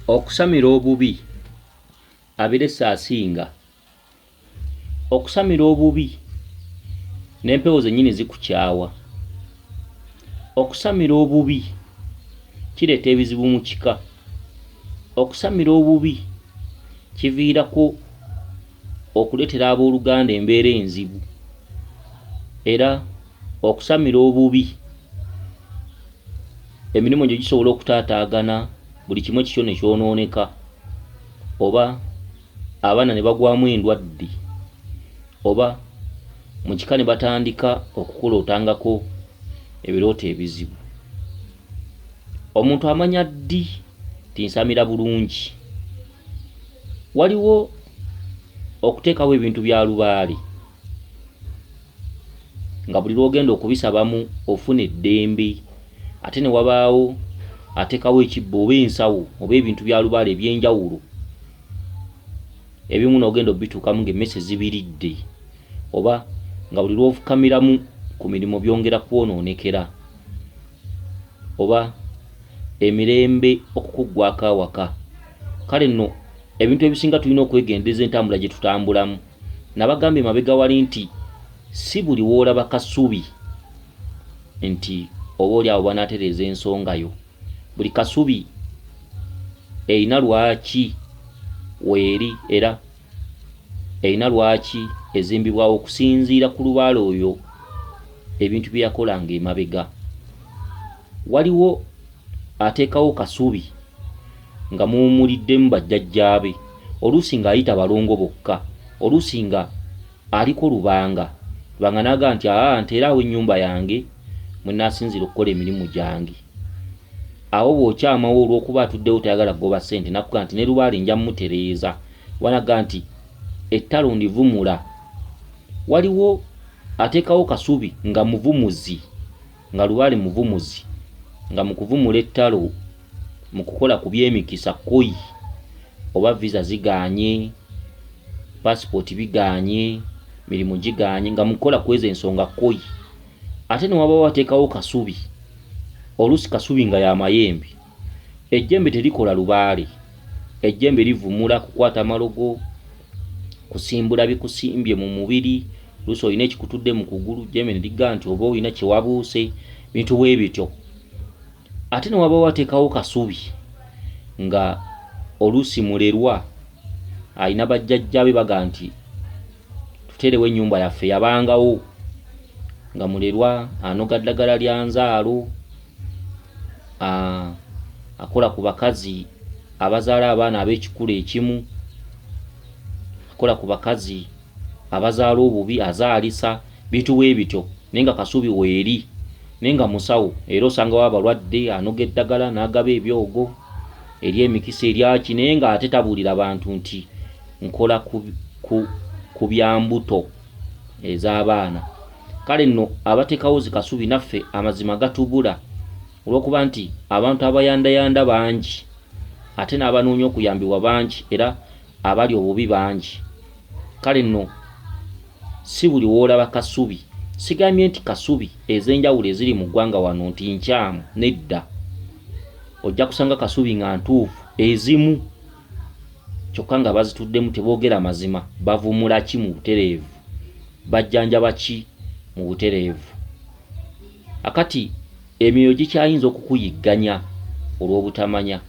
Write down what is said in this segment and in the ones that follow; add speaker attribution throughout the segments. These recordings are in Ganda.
Speaker 1: Okusamira obubi abiresa asinga. Okusamira obubi n'empewo zennyini zikukyawa. Okusamira obubi kireeta ebizibu mu kika. Okusamira obubi kiviirako okuleetera abooluganda embeera enzibu. Era okusamira obubi emirimu gyo gisobola okutaataagana, buli kimu ekityo ne kyonooneka, oba abaana ne bagwamu endwadde, oba mu kika ne batandika okukulootangako ebirooto ebizibu. Omuntu amanya ddi ti nsamira bulungi. Waliwo okuteekawo ebintu bya lubaale nga buli lw'ogenda okubisabamu ofuna eddembe, ate ne wabaawo ateekawo ekibbo oba ensawo oba ebintu bya lubaale eby'enjawulo, ebimu n'ogenda obituukamu ng'emmese zibiridde, oba nga buli lw'ofukamiramu ku mirimu byongera kwonoonekera, oba emirembe okukuggwako awaka. Kale nno ebintu ebisinga tulina okwegendereza entambula gye tutambulamu. Nabagambye mabega wali nti si buli w'olaba kasubi nti oba oli awo banaatereeza ensonga yo. Buli kasubi erina lwaki weeri era erina lwaki ezimbibwawo okusinziira ku lubaale oyo ebintu bye yakolanga emabega. Waliwo ateekawo kasubi nga muwumuliddemu bajjajjaabe, oluusi ng'ayita balongo bokka, oluusi nga aliko lubanga n'aga nti nteeraawo ennyumba yange mwe naasinzira okukola emirimu gyange. Awo bw'okyamawo olw'okuba atuddewo tayagala kugoba ssente, nakkuga nti ne lubaale nja mmutereeza, wanaga nti ettalo ndivumula. Waliwo ateekawo kasubi nga muvumuzi, nga lubaale muvumuzi, nga mu kuvumula ettalo mu kukola ku by'emikisa koyi oba visa zigaanye, passport bigaanye, mirimu gigaanye, nga mukola kweza ensonga koyi. Ate ne wabaawo ateekawo kasubi, oluusi kasubi nga y'amayembe. Ejjembe terikola lubaale, ejjembe livumula kukwata malogo, kusimbula bikusimbye mu mubiri, oluusi olina ekikutudde mu kugulu, ejjembe ne ligga nti oba olina kye wabuuse, bintu bwe bityo. Ate ne wabaawo ateekawo kasubi nga oluusi mulerwa, alina bajjajjaabe baga nti tuteerewo ennyumba yaffe yabangawo, nga mulerwa anoga ddagala lya nzaalo, akola ku bakazi abazaala abaana ab'ekikulu ekimu, akola ku bakazi abazaala obubi, azaalisa, bintu bwe bityo, naye nga kasubi weeri, naye nga musawo. Era osangawo abalwadde, anoga eddagala n'agaba ebyogo eri emikisa eryaki, naye ng'ate tabuulira bantu nti nkola ku byambuto ez'abaana. Kale nno abateekawo zi kasubi naffe amazima gatubula, olw'okuba nti abantu abayandayanda bangi, ate n'abanoonya okuyambibwa bangi, era abali obubi bangi. Kale nno si buli w'olaba kasubi. Sigambye nti kasubi ez'enjawulo eziri mu ggwanga wano nti nkyamu, nedda. Ojja kusanga kasubi nga ntuufu ezimu, kyokka nga bazituddemu teboogera mazima, bavumula ki mu butereevu, bajjanjaba ki mu butereevu. Akati emyoyo gikyayinza okukuyigganya olw'obutamanya.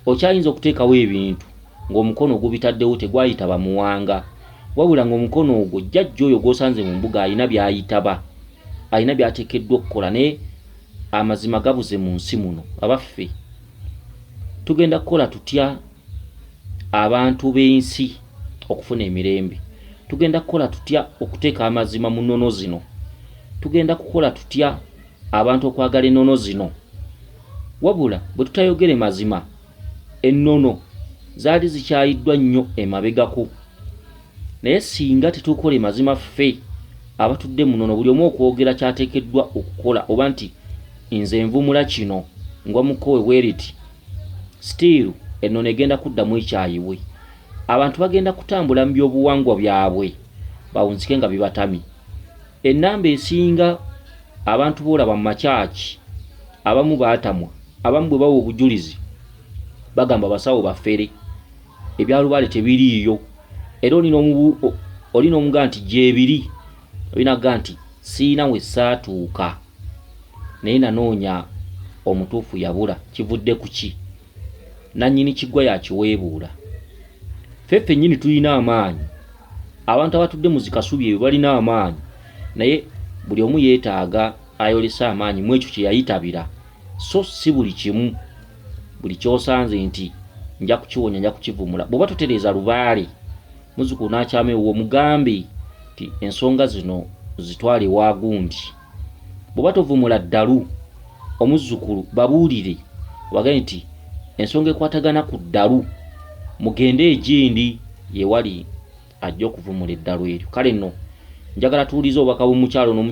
Speaker 1: Okyayinza okuteekawo ebintu ng'omukono ogubitaddewo tegwayitaba muwanga, wabula ng'omukono ogwo jjajja oyo gw'osanze mu mbuga alina by'ayitaba, alina by'ateekeddwa okukola, naye amazima gabuze mu nsi muno. Abaffe tugenda kukola tutya abantu b'ensi okufuna emirembe? Tugenda kukola tutya okuteeka amazima mu nnono zino? Tugenda kukola tutya abantu okwagala ennono zino? Wabula bwe tutayogere mazima, ennono zaali zikyayiddwa nnyo emabegako. Naye singa tetukola mazima ffe abatudde mu nnono, buli omu okwogera kyateekeddwa okukola, oba nti nze nvumula kino ngwa mukowe bweriti, still ennono egenda kuddamu ekyayiwe. Abantu bagenda kutambula mu byobuwangwa byabwe bawunzike nga bibatami. Ennamba esinga abantu boolaba mu makyaki abamu baatamwa, abamu bwe bawa obujulizi bagamba basawo bafere ebyalubaale tebiriiyo era olina omugaa nti gyebiri olinaga nti siina we saatuuka naye nanoonya omutuufu yabula kivudde ku ki nannyini kiggwa yakiweebuula ffeffe nnyini tulina amaanyi abantu abatudde mu zikasubi ebyo balina amaanyi naye buli omu yeetaaga ayolesa amaanyi mu ekyo kye yayitabira so si buli kimu buli kyosanze nti nja kukiwonya nja kukivumula bw'oba totereeza lubaale muzzukulu n'akyama ewo mugambe nti ensonga zino zitwale waagundi bw'oba tovumula ddalu omuzzukulu babuulire wagaye nti ensonga ekwatagana ku ddalu mugende egindi yewali ajja okuvumula eddalu eryo kale nno njagala tuwulize obubaka bw'omukyalo ono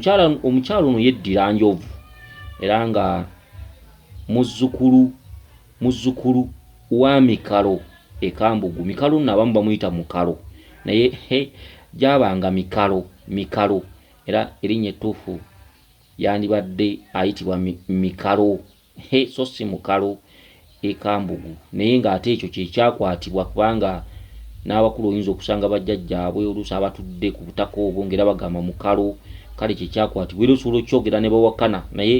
Speaker 1: omukyalo ono yeddira njovu era nga muzzukulu wa mikalo ekambugu mikalo nno abamu bamuyita mukalo naye gyabanga mikalo era erinnya ettuufu yandibadde ayitibwa mikalo so si mukalo ekambugu naye ng'ate ekyo kyekyakwatibwa kubanga n'abakulu oyinza okusanga bajjajjaabwe oluusi abatudde ku butaka obwo ngera bagamba mukalo kale kyekyakwatibwa era osobola okyogera ne bawakana naye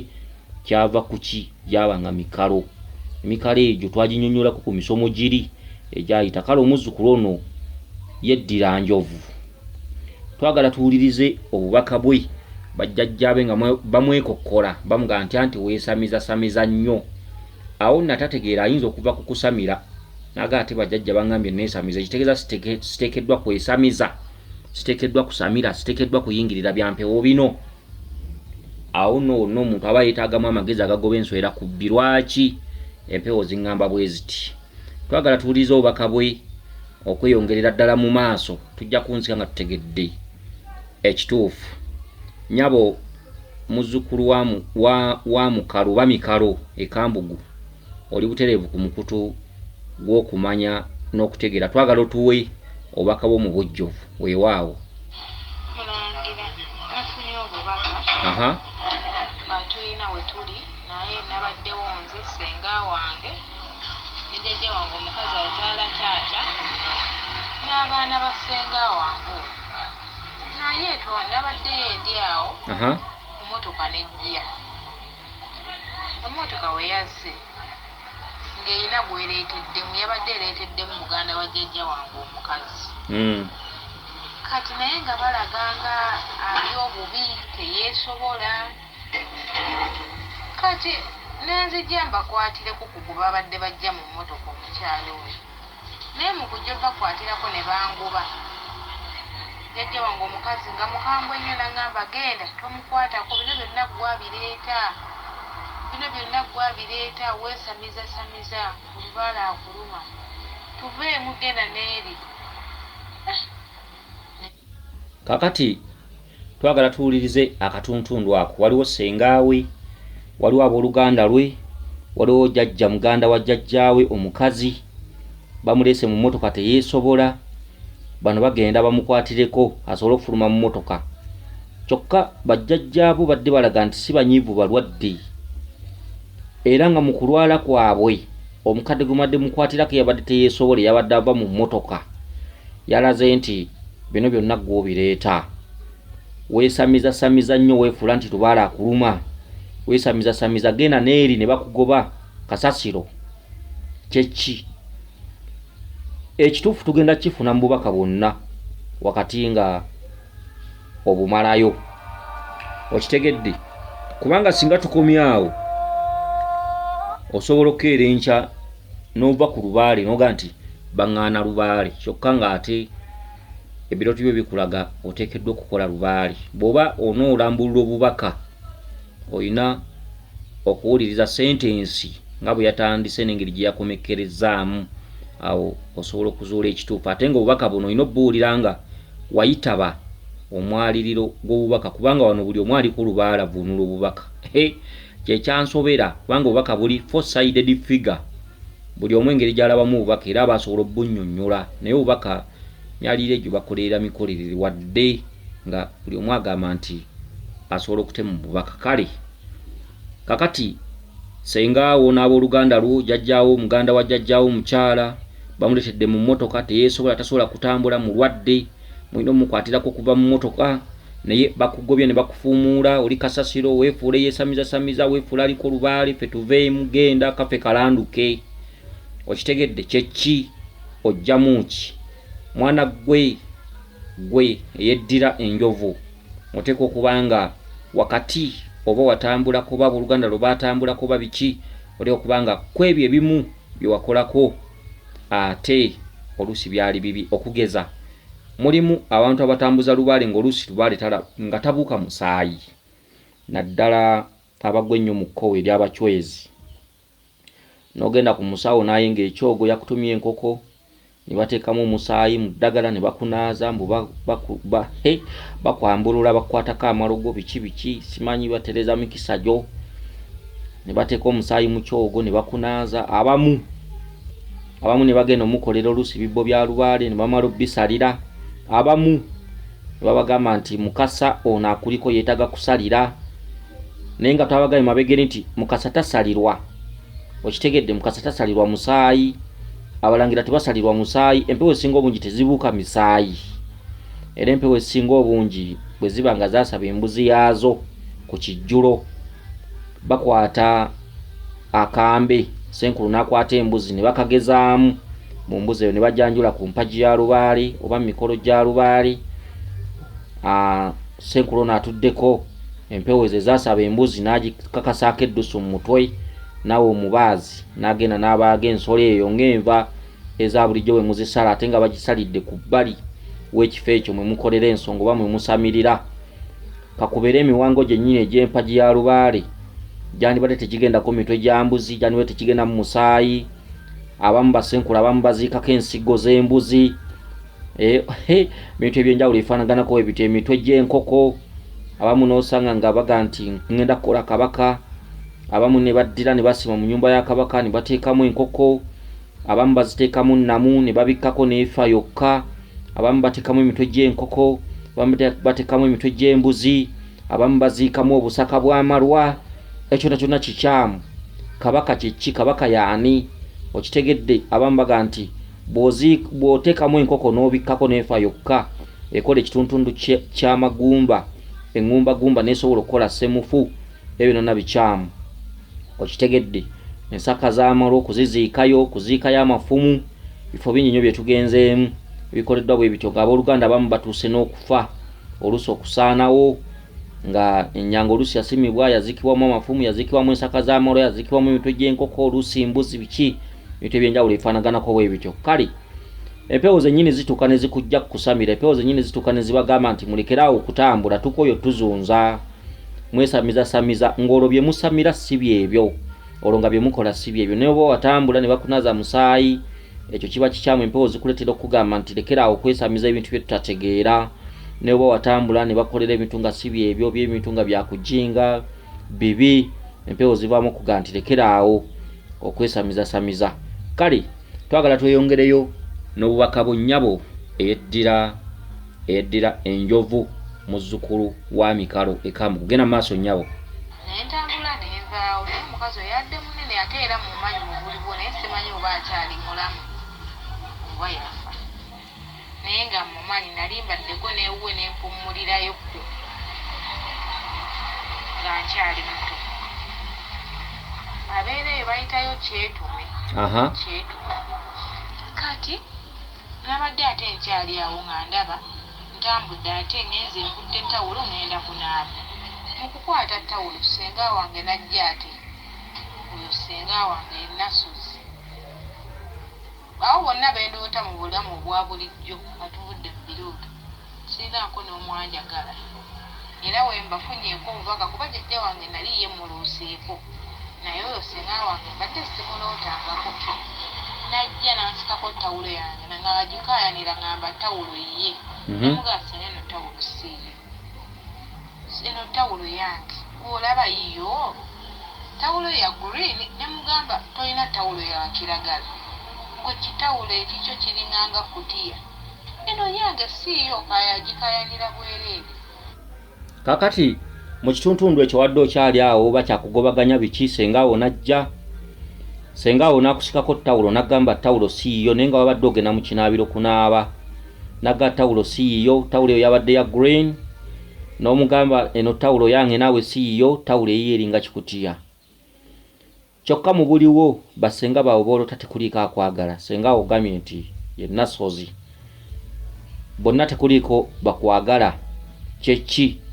Speaker 1: kyava ku ki gyabanga mikalo emikalo egyo twaginnyonnyolako ku misomo giri egyayita kale omuzzukulu ono yeddira njovu twagala tuwulirize obubaka bwe bajjajjaabe nga bamwekokkola bamugaa nti weesamiza nnyo awo natategeera ayinza okuva ku kusamira naga ate bajjajja bangambye neesamiza kitegeeza siteekeddwa kwesamiza siteekeddwa kusamira siteekeddwa kuyingirira byampewo bino awo nno wonna omuntu aba yeetaagamu amagezi agagoba enswera ku bbi lwaki empewo ziŋŋamba bwe ziti twagala tuwulirize obubaka bwe okweyongerera ddala mu maaso tujja kunsika nga tutegedde ekituufu nyabo muzzukulu wa mukalo ba mikalo ekambugu oli butereevu ku mukutu gw'okumanya n'okutegeera twagala otuwe obubaka bw'omu bujjuvu weewaawo
Speaker 2: Mulangira nafunye obubaka tulina we tuli naye nabaddewo nze ssenga wange ne jjajja wange omukazi azaala taata n'abaana ba ssenga wange naye nabaddeyo endi awo emmotoka nejja emmotoka we yazze ng'erina gw'ereeteddemu yabadde ereeteddemu muganda wa jjajja wange omukazi kati naye nga balaganga ali obubi teyeesobola kati nenzijja mbakwatireko ku gwe babadde bajja mu mmotoka omukyalo we naye mu kujja bakwatirako ne banguba jjajja wange omukazi nga mukambwe nnyo naŋŋamba genda tomukwatako bino byonna gw'abireeta weesamiza olubaala akuluma tuveemu genda n'eri
Speaker 1: kakati twagala tuwulirize akatuntundu ako waliwo sengaawe waliwo abooluganda lwe waliwo jjajja muganda wa jjajjaawe omukazi bamuleese mu mmotoka teyeesobola bano bagenda bamukwatireko asobole okufuluma mu mmotoka kyokka bajjajjaabo badde balaga nti si banyiivu balwadde era nga mu kulwala kwabwe omukadde gwe madde mukwatirako yabadde teyeesobola yabadde ava mu mmotoka yalaze nti bino byonna gw'obireeta weesamiza nnyo weefuula nti lubaala akuluma weesamiza genda n'eri ne bakugoba kasasiro kyeki ekituufu tugenda kifuna mu bubaka bwonna wakati nga obumalayo okitegedde kubanga singa tukomyawo osobola okukeera enkya n'ova ku lubaale noga nti baŋŋaana lubaale kyokka ng'ate ebirooto byo bikulaga oteekeddwa okukola lubaale bw'oba onoolambulula obubaka olina okuwuliriza sentensi nga bwe yatandise n'engeri gye yakomekkerezaamu awo osobola okuzuula ekituufu ate nga obubaka buno olina obbuwulira nga wayitaba omwaliriro gw'obubaka kubanga wano buli omu aliko olubaala vunula obubaka kyekyansobera kubanga obubaka buli four-sided figure buli omu engeri gy'alabamu obubaka era aba asobola obbunnyonnyola naye obubaka myalire egyo bakolerera mikolerere wadde nga buli omu agamba nti asobola okutema mu bubaka kale kakati Sengaawo n'abooluganda lwo, jjajjaawo, muganda wa jjajjaawo, mukyala bamuletedde mu mmotoka, teyeesobola, tasobola kutambula, mulwadde, mulina omukwatirako kuva mu mmotoka, naye bakugobya ne bakufuumuula, oli kasasiro, weefuula yeesamiza, weefuula aliko lubaale, ffe tuveemu, genda kaffe kalanduke. Okitegedde kyeki? Ojjamu ki? Mwana gwe eyeddira enjovu oteeka okuba nga wakati oba watambula kuba abooluganda lwo baatambula kuba biki, oteeka okuba nga kwebyo ebimu bye wakolako ate oluusi byali bibi. Okugeza mulimu abantu abatambuza lubaale ng'oluusi lubaale nga tabuuka musaayi, naddala abagwa ennyo mu kkowe ery'abachwezi. N'ogenda ku musawo n'ayenga ekyogo yakutumye enkoko ne bateekamu omusaayi mu ddagala ne bakunaaza mbu bakwambulula bakwatako amalogo biki simanyi batereza mikisa gyo, ne bateeka omusaayi mu kyogo ne bakunaaza. Abamu ne bagenda omukolera oluusi bibbo bya lubaale ne bamala obbisalira. Abamu ne babagamba nti Mukasa ono akuliko yeetaga kusalira, naye nga twabagaye mabegere nti Mukasa tasalirwa. Okitegedde? Mukasa tasalirwa musaayi, abalangira tebasalirwa musaayi. Empewo esinga obungi tezibuuka misaayi, era empewo esinga obungi bwe ziba nga zaasaba embuzi yaazo ku kijjulo, bakwata akambe, senkulu n'akwata embuzi ne bakagezaamu mu mbuzi eyo ne bajanjula ku mpagi ya lubaale oba mikolo gya lubaale. Senkulu n'atuddeko, empewo ezo zaasaba embuzi n'agikakasaako eddusu mu mutwe, naawe omubaazi n'agenda n'abaaga ensolo eyo ng'enva eza bulijjo bwe muzisala, ate nga bagisalidde ku bbali w'ekifo ekyo mwe mukolera ensonga oba mwe musamirira. Kakubeera emiwango gyennyini egy'empagi ya lubaale gyandibadde tekigendako mitwe gya mbuzi, gyandibadde tekigenda mu musaayi. Abamu basenkulu abamu baziikako ensigo z'embuzi, ebintu ebyenjawulo ebifaanaganako bwe bityo, emitwe gy'enkoko. Abamu n'osanga nga baga nti ngenda kukola kabaka, abamu ne baddira ne basima mu nnyumba ya kabaka ne bateekamu enkoko, abamu baziteekamu nnamu ne babikkako n'efa yokka, abamu bateekamu emitwe gy'enkoko, abamu bateekamu emitwe gy'embuzi, abamu baziikamu obusaka bw'amalwa. Ekyo kyonna kikyamu. Kabaka kiki? Kabaka y'ani? Okitegedde? Abamu baga nti bw'oteekamu enkoko n'obikkako n'efa yokka ekola ekituntundu ky'amagumba, eŋŋumbagumba n'esobola okukola ssemufu. Ebyo byonna bikyamu. Okitegedde? Ensaka z'amalo okuziziikayo, kuziikayo amafumu, bifo bingi nnyo bye tugenzeemu ebikoleddwa bwe bityo, ng'abooluganda abamu batuuse n'okufa, oluusi okusaanawo, nga ennyanga oluusi yasimibwa yazikibwamu amafumu, yazikibwamu ensaka z'amalo, yazikibwamu emitwe gy'enkoko, oluusi mbuzi, biki ebintu ebyenjawulo ebifaanaganako bwe bityo. Kale empewo zennyini zituuka ne zikujja kukusamira, empewo zennyini zituuka ne zibagamba nti mulekeraawo okutambula, tukoyo tuzunza, mwesamiza ng'olwo bye musamira si byebyo, olwo nga bye mukola si byebyo. Naye oba watambula ne bakunaaza musaayi, ekyo kiba kikyamu. Empewo zikuleetera okugamba nti lekeraawo okwesamiza ebintu bye tutategeera. Naye oba watambula ne bakolera ebintu nga si byebyo, by'ebintu nga byakujinga bibi, empewo zivaamu okuga nti lekeraawo okwesamiza. Kale twagala tweyongereyo n'obubaka bunnyabo eyeddira enjovu muzzukulu wa Mikalo Ekamu. Kugenda mu maaso nnyabo.
Speaker 2: Nentambula nenvaawo, naye omukazi oyo yadde munene ate era mumanyi mu buliwo, naye simanyi oba akyali mulamu oba yafa. Naye nga mumanyi nali mbaddeko n'ewuwe nempumulirayokko nga nkyali muto. Abeera eyo bayitayo kyetume. Kyetume. Kati nabadde ate nkyali awo nga ndaba ntambudde ate ngenze nkutte tawulo ngenda kunaaba. Mu kukwata tawulo senga wange najja ate oyo senga wange Nasuzi. Awo bonna bendoota mu bulamu obwa bulijjo atuvudde mu birooto sirinaako n'omwanjagala, era we mbafunyeeko obubaka kuba jjajja wange nali yemmuluuseeko, naye oyo senga wange mbadde simulootangako. Najja nansikako tawulo yange nga agikaayanira ngamba tawulo ye. Namugaasa eno tawulo siiyo, eno tawulo yange olaba yiyo tawulo ya green. Nemugamba tolina tawulo ya kiragala, gwe kitawulo ekikyo kiringanga kutiya, eno yange siiyo, agikaayanira bwereere.
Speaker 1: Kakati mu kituntundu ekyo wadde okyali awo oba kyakugobaganya biki senga awo najja senga awo nakusikako tawulo nagamba tawulo siiyo naye nga wabadde ogenda mu kinaabiro kunaaba nagga tawulo siiyo tawulo eyo yabadde ya green n'omugamba eno tawulo yange naawe siiyo tawulo eyo eringa kikutiya kyokka mu buliwo basenga bawe boolota tekuliiko akwagala senga awo ogamye nti ye nasozi bonna tekuliiko bakwagala kyeki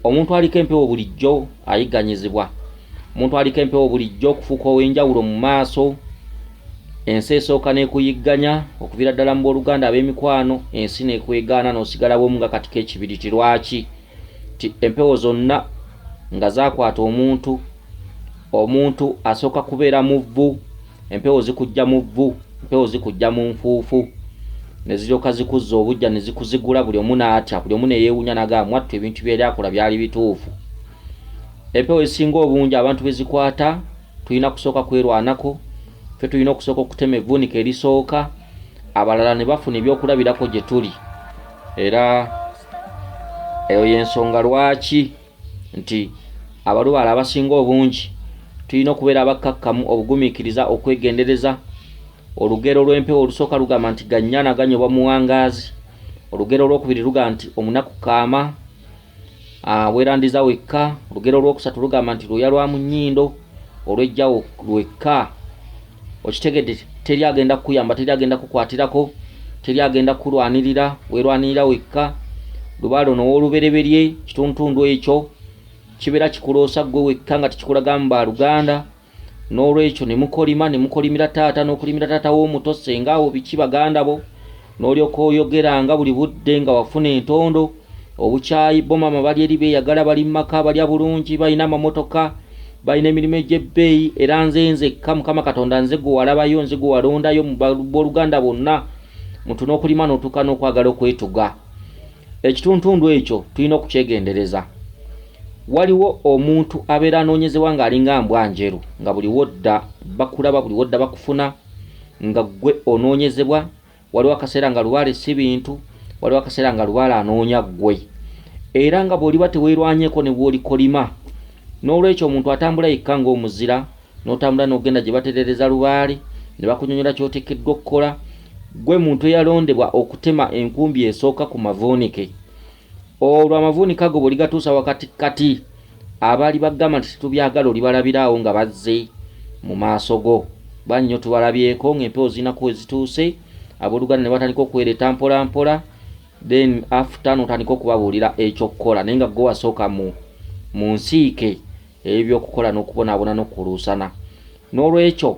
Speaker 1: omuntu aliko empewo bulijjo ayigganyizibwa omuntu aliko empewo bulijjo okufuuka ow'enjawulo mu maaso ensi esooka n'ekuyigganya okuviira ddala mu booluganda ab'emikwano ensi n'ekwegaana n'osigala bw'omu nga kati k'ekibiriti lwaki ti empewo zonna nga zaakwata omuntu asooka kubeera mu vvu empewo zikujja mu vvu empewo zikujja mu nfuufu ne ziryoka zikuzza obujja ne zikuzigula buli omu n'atya buli omu neyeewuunya nagaa mwattu ebintu byeri akola byali bituufu empewo esinga obungi abantu bezikwata tulina kusooka kwerwanako ffe tulina okusooka okutema evvuunika erisooka abalala ne bafuna ebyokulabirako gye tuli era eyo y'ensonga lwaki nti abalubaale abasinga obungi tulina okubeera abakkakkamu obugumiikiriza okwegendereza olugero lw'empewo olusooka lugamba nti gannyana ganyobwa muwangaazi olugero olwokubiri lugamba nti omunaku kaama weerandiza wekka olugero olwokusatu lugamba nti lwoya lwa mu nnyindo olwejjawo lwekka okitegedde teri agenda kukuyamba teri agenda kukwatirako teri agenda kulwanirira weerwanirira wekka lubaale ono w'olubereberye kituntundu ekyo kibeera kikuloosa ggwe wekka nga tekikulaga mu baaluganda n'olwekyo ne mukolimira taata n'okulimira taata w'omuto senga awo biki baganda bo n'olyoka oyogeranga buli budde nga wafuna entondo obukyayi bo mama bali eri beeyagala bali mu maka balya bulungi balina amamotoka balina emirimu egy'ebbeeyi era nze nzekka mukama katonda nze gwe walabayo nze gwe walondayo mu booluganda bonna muntu n'okulima n'otuuka n'okwagala okwetuga ekituntundu ekyo tulina okukyegendereza waliwo omuntu abeera anoonyezebwa ng'alinga mbwa njeru nga buli wodda bakulaba buli wodda bakufuna nga gwe onoonyezebwa waliwo akaseera nga lubaale si bintu waliwo akaseera nga lubaale anoonya ggwe era nga bw'oliba teweerwanyeeko ne bw'olikolima n'olwekyo omuntu atambula yekka ng'omuzira n'otambula n'ogenda gye baterereza lubaale ne bakunyonyola ky'oteekeddwa okukola gwe muntu eyalondebwa okutema enkumbi esooka ku mavuunike olwo amavuunika ago bw'oligatuusa wakati kati abaali bagamba nti tubyagala olibalabiraawo nga bazze mu maaso go bannyo tubalabyeko ng'empewo zirinako we zituuse abooluganda ne batandika okwereeta mpola mpola then after n'otandika okubabuulira ekyokukola naye nga gwe wasooka mu nsiike ebyokukola n'okubonaabona n'okuluusana n'olwekyo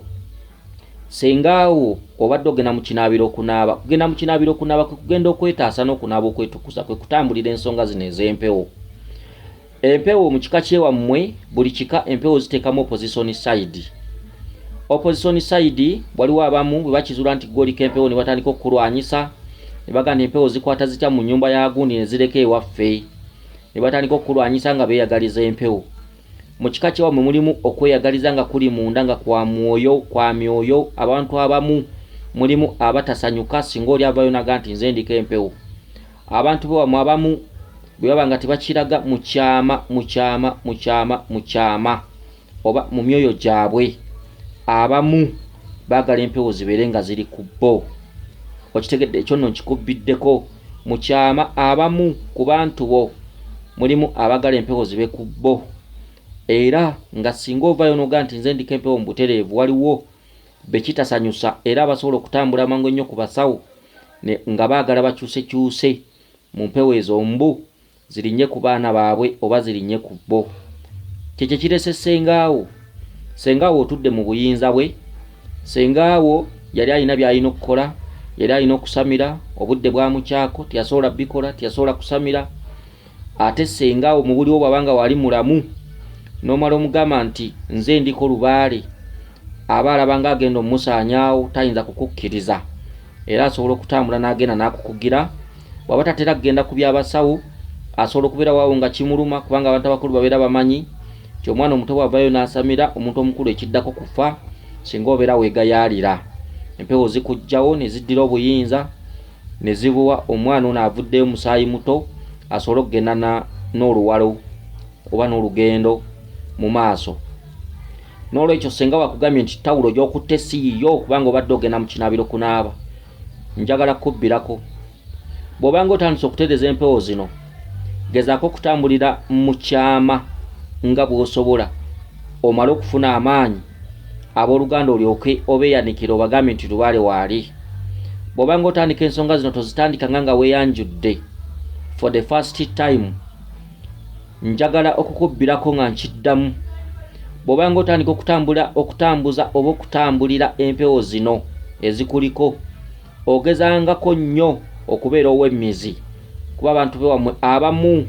Speaker 1: sengaawo obadde ogenda mu kinaabiro okunaaba kugenda mu kinaabiro okunaaba kwe kugenda okwetaasa n'okunaaba okwetukuza kwe kutambulira ensonga zino ez'empewo empewo mu kika kyewammwe buli kika empewo ziteekamu opposition side waliwo abamu bwe bakizuula nti gwoliko empewo ne batandika okukulwanyisa ne bagamba nti empewo zikwata zitya mu nnyumba ya gundi ne zireka ewaffe ne batandika okukulwanyisa nga beeyagaliza empewo mu kika kyewammwe mulimu okweyagaliza nga kuli munda nga kwa myoyo abantu abamu mulimu abatasanyuka singa oli avayo naga nti nze ndika empewo abantu bewammwe abamu bwe baba nga tebakiraga mukyama oba mu myoyo gyabwe abamu baagala empewo zibeere nga ziri ku bo okitegedde ekyo nno nkikubiddeko mukyama abamu ku bantu bo mulimu abagala empewo zibe ku bo era nga singa ovayo noga nti nze ndika empewo mu butereevu waliwo bekitasanyusa era basobola okutambula mangu ennyo ku basawo nga baagala bakyusekyuse mu mpewo ezo mbu zirinnye ku baana baabwe oba zirinnye ku bo kyekyo kirese sengaawo otudde mu buyinza bwe sengaawo yali alina by'alina okukola yali alina okusamira obudde bwamukyako teyasobola bikola teyasobola kusamira ate sengaawo mu buliwo bwabanga wali mulamu n'omala omugamba nti nze ndiko lubaale aba alabanga agenda omusaanyaawo tayinza kukukkiriza era asobola okutambula n'agenda n'akukugira waba tatera kugenda ku byabasawo asobola okubeera waawo nga kimuluma kubanga abantu abakulu babeera bamanyi ti omwana omuto bwavayo n'asamira omuntu omukulu ekiddako kufa singa obeera weegayaalira empewo zikujjawo ne ziddira obuyinza ne zibuwa omwana ono avuddeyo musaayi muto asobole okugenda n'oluwalo oba n'olugendo mu maaso. N'olwekyo senga wakugambye nti tawulo gy'okutte si yiyo kubanga obadde ogenda mu kinaabiro kunaaba, njagala kubbirako. Bw'obanga otandise okutereeza empewo zino, gezaako okutambulira mu kyama nga bw'osobola, omale okufuna amaanyi, abooluganda olyoke obeeyanikira obagambye nti lubaale waali. Bw'obanga otandika ensonga zino tozitandika nga weeyanjudde. For the first time njagala okukubbirako nga nkiddamu. Bw'obanga otandika okutambuza oba okutambulira empewo zino ezikuliko, ogezangako nnyo okubeera ow'emmizi, kuba abantu bewammwe abamu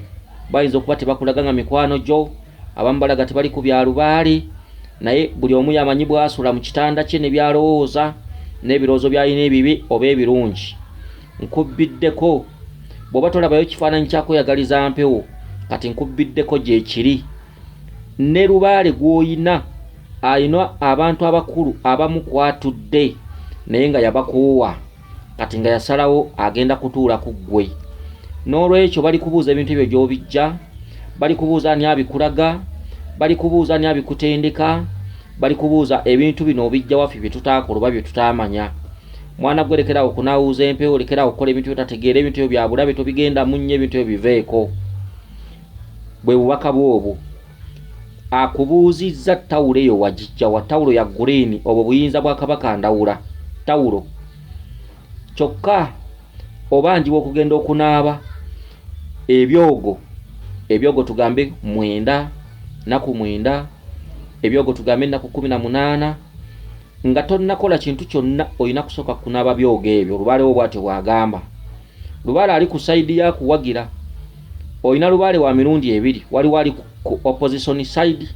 Speaker 1: bayinza okuba tebakulaga nga mikwano gyo, abamu balaga tebali ku byalubaale, naye buli omu yamanyi bw'asula mu kitanda kye ne byalowooza n'ebirowoozo byalina ebibi oba ebirungi. Nkubbiddeko, bw'oba tolabayo kifaananyi kyakweyagaliza mpewo, kati nkubbiddeko gye kiri. Ne lubaale gw'oyina ayina abantu abakulu abamu kwatudde naye nga yabakuuwa, kati nga yasalawo agenda kutuula ku ggwe. N'olwekyo bali kubuuza ebintu ebyo gy'obijja, bali kubuuza ani abikulaga, bali kubuuza ani abikutendeka, bali kubuuza ebintu bino obijja waffe bye tutaakola oba bye tutaamanya. Mwana gwe lekerawo okunaawuza empewo, lekerawo okukola ebintu byotategeera, ebintu ebyo bya bulabe tobigenda mu nnyo, ebintu ebyo biveeko. Bwe bubaka bw'obwo. Akubuuzizza tawulo eyo wagijja wa, tawulo ya green, obwo buyinza bwa Kabaka Ndawula. Tawulo kyokka obanjibwa okugenda okunaaba ebyogo tugambe 9 naku 9, ebyogo tugambe naku 18, nga tonnakola kintu kyonna olina kusooka kunaaba byogo ebyo. Lubaale wo bw'atyo bw'agamba. Lubaale ali ku sayidi ya kuwagira. Olina lubaale wa mirundi 2, waliwo ali ku opposition side,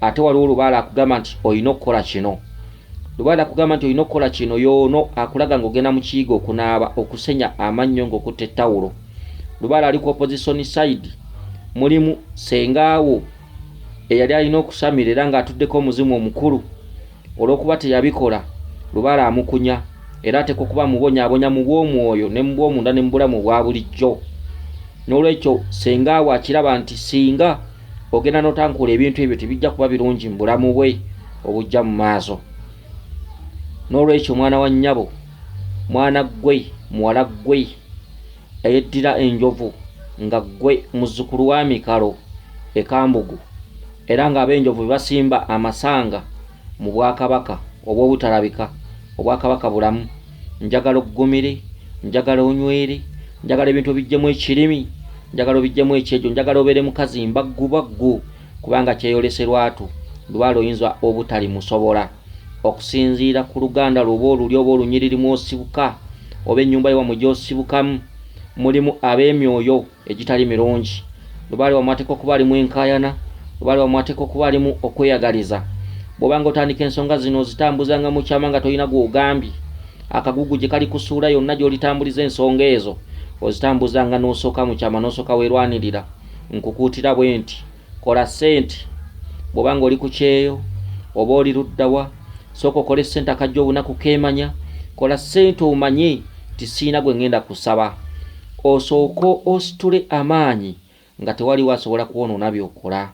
Speaker 1: ate waliwo lubaale akugamba nti olina okukola kino. Lubaale akugamba nti olina okukola kino, yoono akulaga ng'ogenda mu kiyigo okunaaba, okusenya amannyo ng'okutte tawulo. Lubaale ali ku opposition side, mulimu sengaawo eyali alina okusamira era ng'atuddeko omuzimu omukulu olw'okuba teyabikola. Lubaale amukunya era ateekwa okuba mubonyaabonya mu bw'omwoyo ne mu bw'omunda ne mu bulamu bwa bulijjo. N'olwekyo sengaawo akiraba nti singa ogenda n'otankola ebintu ebyo tebijja kuba birungi mu bulamu bwe obujja mu maaso. N'olwekyo mwana wa nnyabo, mwana gwe, muwala gwe eyeddira enjovu, nga gwe muzzukulu wa Mikalo Ekambugu, era ng'ab'enjovu bwe basimba amasanga mu Bwakabaka obw'obutalabika, Obwakabaka bulamu, njagala oggumire, njagala onywere, njagala ebintu bijjemu ekirimi, njagala bijjemu ekyejo, njagala obeere mukazi mbaggubaggu, kubanga kyeyolese lwatu. Lubaale oyinza obutali musobola okusinziira ku luganda lwoba oluli oba olunyiririmu osibuka, oba ennyumba yewammwe gy'osibukamu mulimu ab'emyoyo egitali mirungi. Lubaale wammwe ateekwa okuba alimu enkaayana, lubaale wammwe ateekwa okuba alimu okweyagaliza. Bw'obanga otandika ensonga zino ozitambuzanga mu kyama nga tolina gw'ogambye, akagugu gye kali kusuula yonna gy'olitambuliza ensonga ezo ozitambuzanga n'osooka mu kyama n'osooka weerwanirira. Nkukuutira bwe nti kola ssente. Bw'obanga oli ku kyeyo oba oli luddawa, sooka okole ssente akajja obunaku keemanya. Kola ssente omanye ti siina gwe ngenda kusaba, osooka ositule amaanyi nga tewaliwo asobola kwonoona by'okola.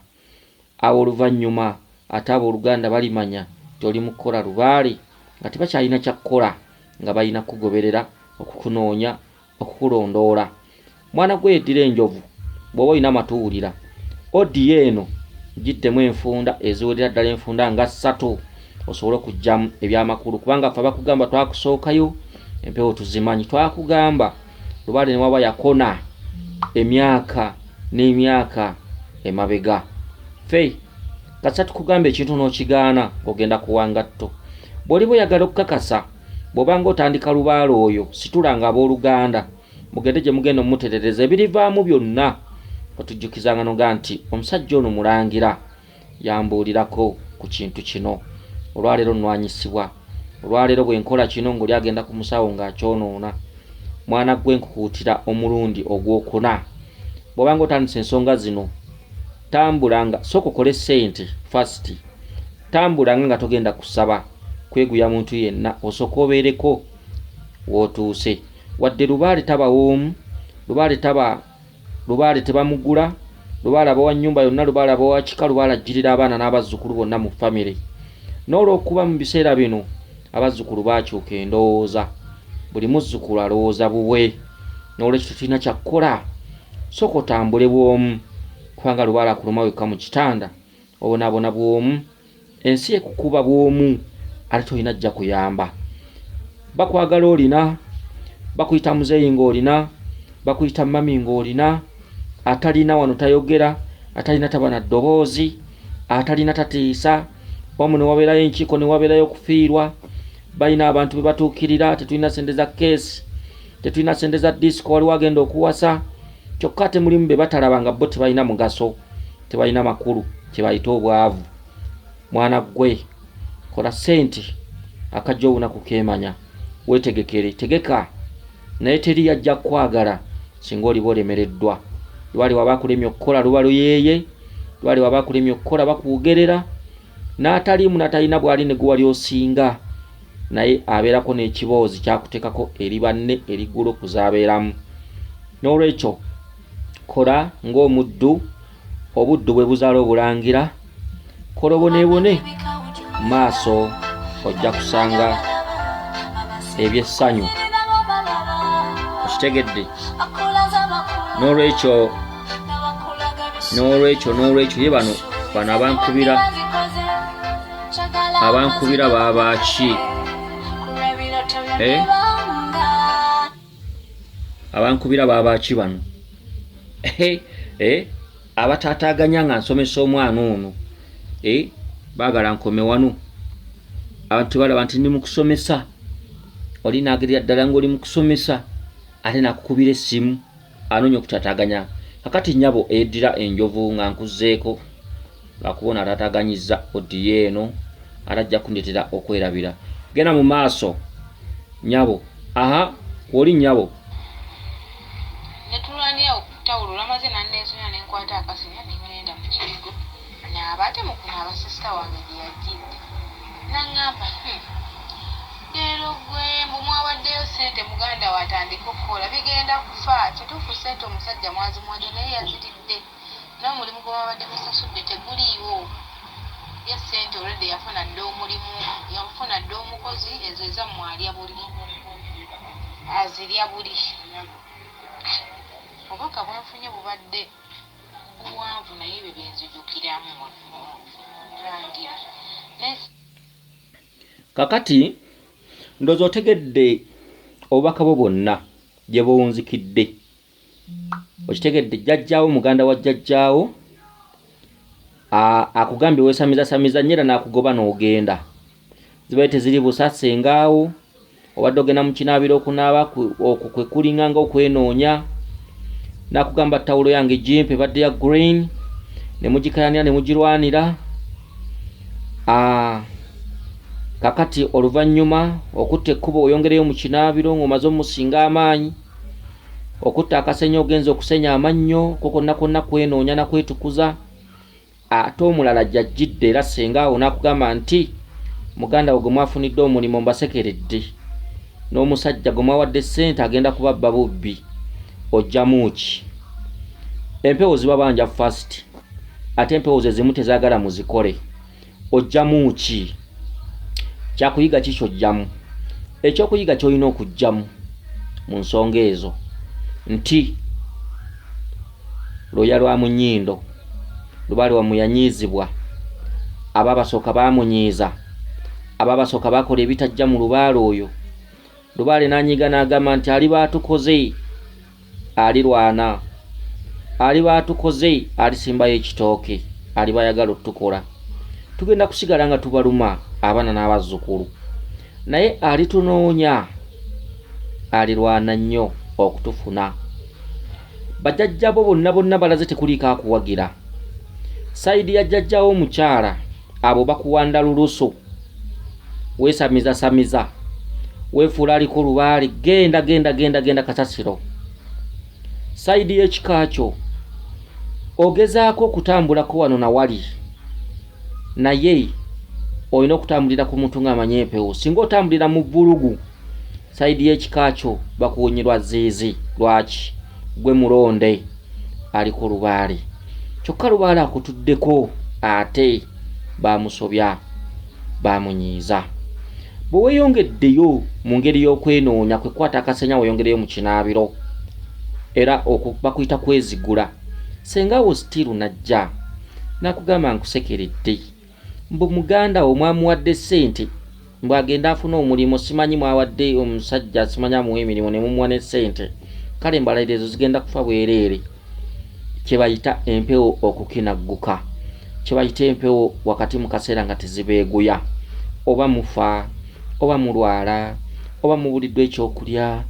Speaker 1: Awo oluvannyuma ate abooluganda balimanya nti oli mu kukola lubaale nga tebakyalina kyakkola, nga balina kugoberera, okukunoonya, okukulondoola. Mwana gwe yeddira enjovu, bw'oba olina amatuwulira, odiyo eno giddemu enfunda eziwerera ddala enfunda nga 3 osobole okugyamu ebyamakulu, kubanga ffe bakugamba twakusookayo empewo tuzimanyi. Twakugamba lubaale ne waba yakona emyaka n'emyaka emabega. Ffe kasa tukugamba ekintu n'okigaana ogenda kuwangatto. Bw'oliba oyagala okukakasa, bw'obanga otandika lubaale oyo, situlanga abooluganda mugende gye mugenda omuterereza ebirivaamu byonna. Otujjukizanga noga nti omusajja ono mulangira yambuulirako ku kintu kino, olwaleero nnwanyisibwa, olwaleero bwe nkola kino ng'oli agenda ku musawo ng'akyonoona. Mwana gwe nkukuutira omulundi ogwokuna, bw'obanga otandisa ensonga zino, tambulanga, sooka okole ssente first, tambulanga nga togenda kusaba kweguya muntu yenna, osooka obeereko w'otuuse. Wadde lubaale taba woomu, lubaale tebamugula, lubalaba wa nnyumba yonna, lubalaba wa kika, lubalagirira abaana n'abazzukulu bonna mu famire. N'olw'okuba mu biseera bino abazzukulu baakyuka endowooza, buli muzzukulu alowooza bubwe. N'olwekyo tulina kyakkola, sooka otambule bw'omu, kubanga lubaala kuluma wekka mu kitanda obonaabona bw'omu, ensi ekukuba bw'omu, ate tolina ajja kuyamba. Bakwagala olina, bakuyita muzeeyi ng'olina, bakuyita mami ng'olina, atalina wano tayogera, atalina taba na ddoboozi, atalina tatiisa, omu ne wabeerayo enkiiko ne wabeerayo okufiirwa, balina abantu be batuukirira, tetulina sente za keesi, tetulina sente za disiko, waliwo agenda okuwasa, kyokka ate mulimu be batalaba nga bo tebalina mugaso, tebalina makulu, kye bayita obwavu. Mwana gwe, kola ssente, akajja olunaku keemanya, weetegekere, tegeka, naye teri yajja kwagala singa oliba olemereddwa. Lwali waba akulemye okukola luba luyeeye, lwali waba akulemye okukola bakuwogerera, n'ataliimu n'atalina bw'ali ne gwe wali osinga, naye abeerako n'ekiboozi kyakuteekako eri banne eriggulu okuzaabeeramu. N'olwekyo kola ng'omuddu, obuddu bwe buzaala obulangira, kola oboneebone, mu maaso ojja kusanga ebyessanyu. Okitegedde? N'olwekyo ye bano abankubira baba ki? Abankubira baba ki bano? Abataataaganya nga nsomesa omwana ono, baagala nkome wano. Abantu balaba nti ndi mu kusomesa, oli naagerera ddala ng'oli mu kusomesa, ate nakukubira essimu anoonya okutaataaganya. Kakati nnyabo eddira enjovu nga nkuzzeeko, lwakubona ataataaganyizza odiyo eno, atajja kundetera okwerabira. Genda mu maaso nnyabo. Oli nnyabo.
Speaker 2: Netulwanira okutawulo lwamaze nanneesonya ne nkwata akasinya ne ngenda mu kibigo. Naaba ate mu kunaaba sisita wange gye yajjidde. N'aŋŋamba, leero gwe mbu mwawaddeyo ssente muganda watandika okukola bigenda kufa. Kituufu ssente omusajja mwazimuwadde naye yaziridde. N'omulimu gwe babadde musasudde teguliiwo. Ye ssente olwedde yafuna dda omulimu, yafuna dda omukozi, ezo ezammwe alya buli. Azirya buli. Obubaka bwenfunye bubadde buwanvu naye ebyo benzijukiramu Omulangira.
Speaker 1: Kakati ndowooza otegedde obubaka bwo bwonna gye buwunzikidde. Okitegedde jjajjaawo, muganda wa jjajjaawo akugambye weesamiza nnyera n'akugoba n'ogenda. Zibaye teziri busasengaawo, obadde ogenda mu kinaabiro okunaaba, okwo kwe kulinga ng'okwenoonya, n'akugamba tawulo yange jimpe badde ya green, ne mugikayanira ne mugirwanira. Kakati oluvannyuma okutta ekkubo oyongereyo mu kinaabiro ng'omaze omusinga amaanyi, okutta akasenya ogenza okusenya amannyo, konna konna kwenoonya na kwetukuza. Ate omulala jjajjidde era sengaawo n'akugamba nti muganda we gwe mwafunidde omulimu mbasekeredde, n'omusajja gwe mwawadde ssente agenda kubabba bubbi, ojjamu ki? Empewo ziba banja fast, ate empewo ze zimu tezaagala muzikole. Ojjamu ki? Kyakuyiga ki ky'ojjamu? Ekyokuyiga ky'olina okuggyamu mu nsonga ezo nti lwoya lwa mu nnyindo lubaali wamuyanyiizibwa, abaabasooka baamunyiiza, abaabasooka baakola ebitajja mu lubaale oyo. Lubaale n'anyiga n'agamba nti ali baatukoze alirwana, ali baatukoze alisimbayo ekitooke, ali bayagala otukola. Tugenda kusigala nga tubaluma abaana n'abazzukulu, naye alitunoonya alirwana nnyo okutufuna. Bajjajjabo bonna balaze tekuliiko akuwagira. Sayidi ya jjajjawo omukyala abo bakuwanda lulusu, weesamiza, weefuula aliko lubaale, genda kasasiro. Sayidi y'ekika kyo ogezaako okutambulako wano na wali, naye olina okutambulira ku muntu ng'amanyi empewo. Singa otambulira mu bbulugu, sayidi y'ekika kyo bakuwonyerwa ziizi. Lwaki? Gwe mulonde ali ku lubaale. kyokka lubaale akutuddeko ate bamusobya bamunyiiza. Bwe weeyongeddeyo mu ngeri y'okwenoonya kwe kwata akasenya weeyongereyo mu kinaabiro era bakuyita kwezigula. Sengaawo sitiiru najja n'akugamba nkusekeredde mbu muganda wo mwamuwadde ssente mbw agenda afuna omulimu, simanyi mwawadde omusajja simanyi amuwa emirimu ne mumuwa ne ssente, kale embalirira ezo zigenda kufa bwereere. Kye bayita empewo okukinagguka, kye bayita empewo wakati mu kaseera nga tezibeeguya. Oba mufa oba mulwala oba mubuliddwa ekyokulya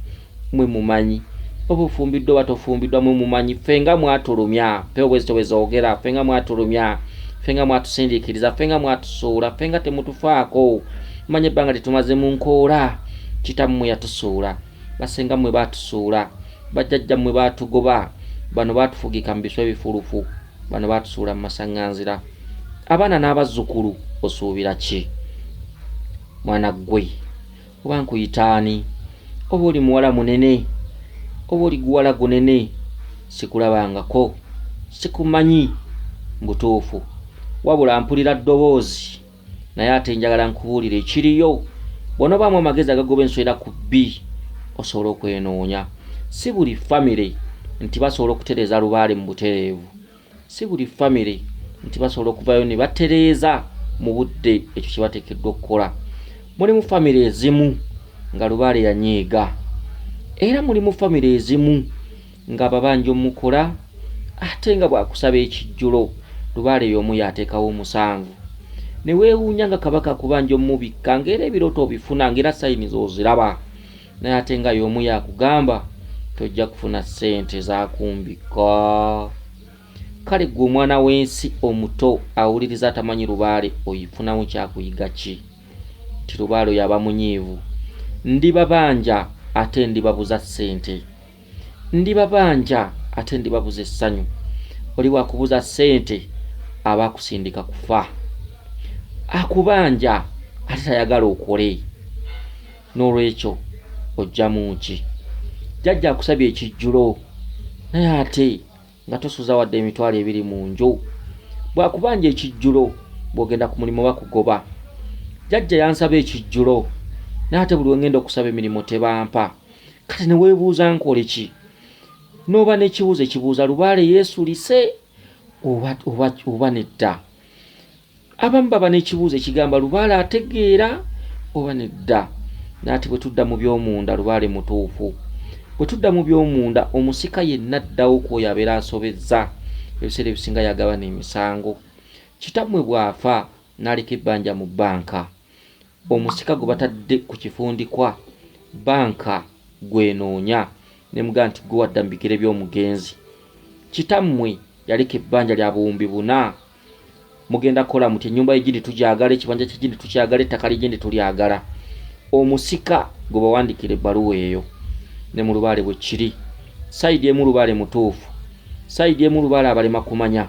Speaker 1: mwe mumanyi, oba ofumbiddwa oba tofumbiddwa mwe mumanyi. Ffe nga mwatulumya, mpewo bwe zito bwe zoogera, ffe nga mwatulumya, ffe nga mwatusindiikiriza, ffe nga mwatusuula, ffe nga temutufaako. Mmanyi ebbanga lyetumaze mu nkoola, kitammwe yatusuula, basengammwe baatusuula, bajjajjammwe baatugoba, bano baatufugika mu biswa ebifulufu, bano baatusuula mu masaŋŋanzira. Abaana n'abazzukulu osuubira ki? Mwana ggwe oba nkuyitaani, oba oli muwala munene oba oli guwala gunene, sikulabangako, sikumanyi butuufu, wabula mpulira ddoboozi naye ate njagala nkubuulira ekiriyo. Bw'onoobaamu amagezi agagoba enswera ku bbi osobola okwenoonya. Si buli famire nti basobola okutereeza lubaale mu butereevu, si buli famire nti basobola okuvayo ne batereeza mu budde ekyo kye bateekeddwa okukola. Mulimu famire ezimu nga lubaale yanyiiga, era mulimu famire ezimu nga babanja mukola ate nga bwakusaba ekijjulo lubaale y'omu yateekawo omusanvu. Ne weewuunya nga kabaka kubanja omubikka ng'era ebirooto obifuna ng'era sayini z'oziraba, naye ate nga y'omu yakugamba tojja kufuna ssente zakumbika. Kale ggwe omwana w'ensi omuto awuliriza atamanyi lubaale oyifunamu kyakuyiga ki? Ti lubaale oyo aba munyiivu. Ndibabanja ate ndibabuza ssente, ndibabanja ate ndibabuza essanyu. Oli wakubuza ssente aba akusindika kufa, akubanja ate tayagala okole. N'olwekyo ojjamu ki? Jjajja akusabye ekijjulo naye ate nga tosuza wadde emitwalo 2 mu nju. Bw'akubanja ekijjulo bw'ogenda ku mulimu bakugoba. Jjajja yansaba ekijjulo naye ate buli wengenda okusaba emirimu tebampa. Kati ne weebuuza nkole ki? N'oba n'ekibuuzo ekibuuza lubaale yeesulise oba nedda? Abamu baba n'ekibuuzo ekigamba lubaale ategeera oba nedda. Naati bwe tudda mu by'omunda lubaale mutuufu. Bwe tudda mu by'omunda omusika yenna addawo kwoyo abeera asobezza. Ebiseera ebisinga yagabana emisango. Kitammwe bw'afa n'aleka ebbanja mu bbanka, omusika gwe batadde ku kifundikwa, bbanka gwenoonya nemugaa nti gwe wadda mu bigere by'omugenzi. Kitammwe yaleka ebbanja lya buwumbi 4. Mugenda kukola muti ennyumba y'egindi tugyagala, ekibanja ky'egindi tukyagala, ettaka ly'egindi tulyagala. Omusika gwe bawandikira ebbaluwa eyo. Ne mu lubaale bwe kiri. Sayidi emu lubaale mutuufu, sayidi emu lubaale abalema kumanya,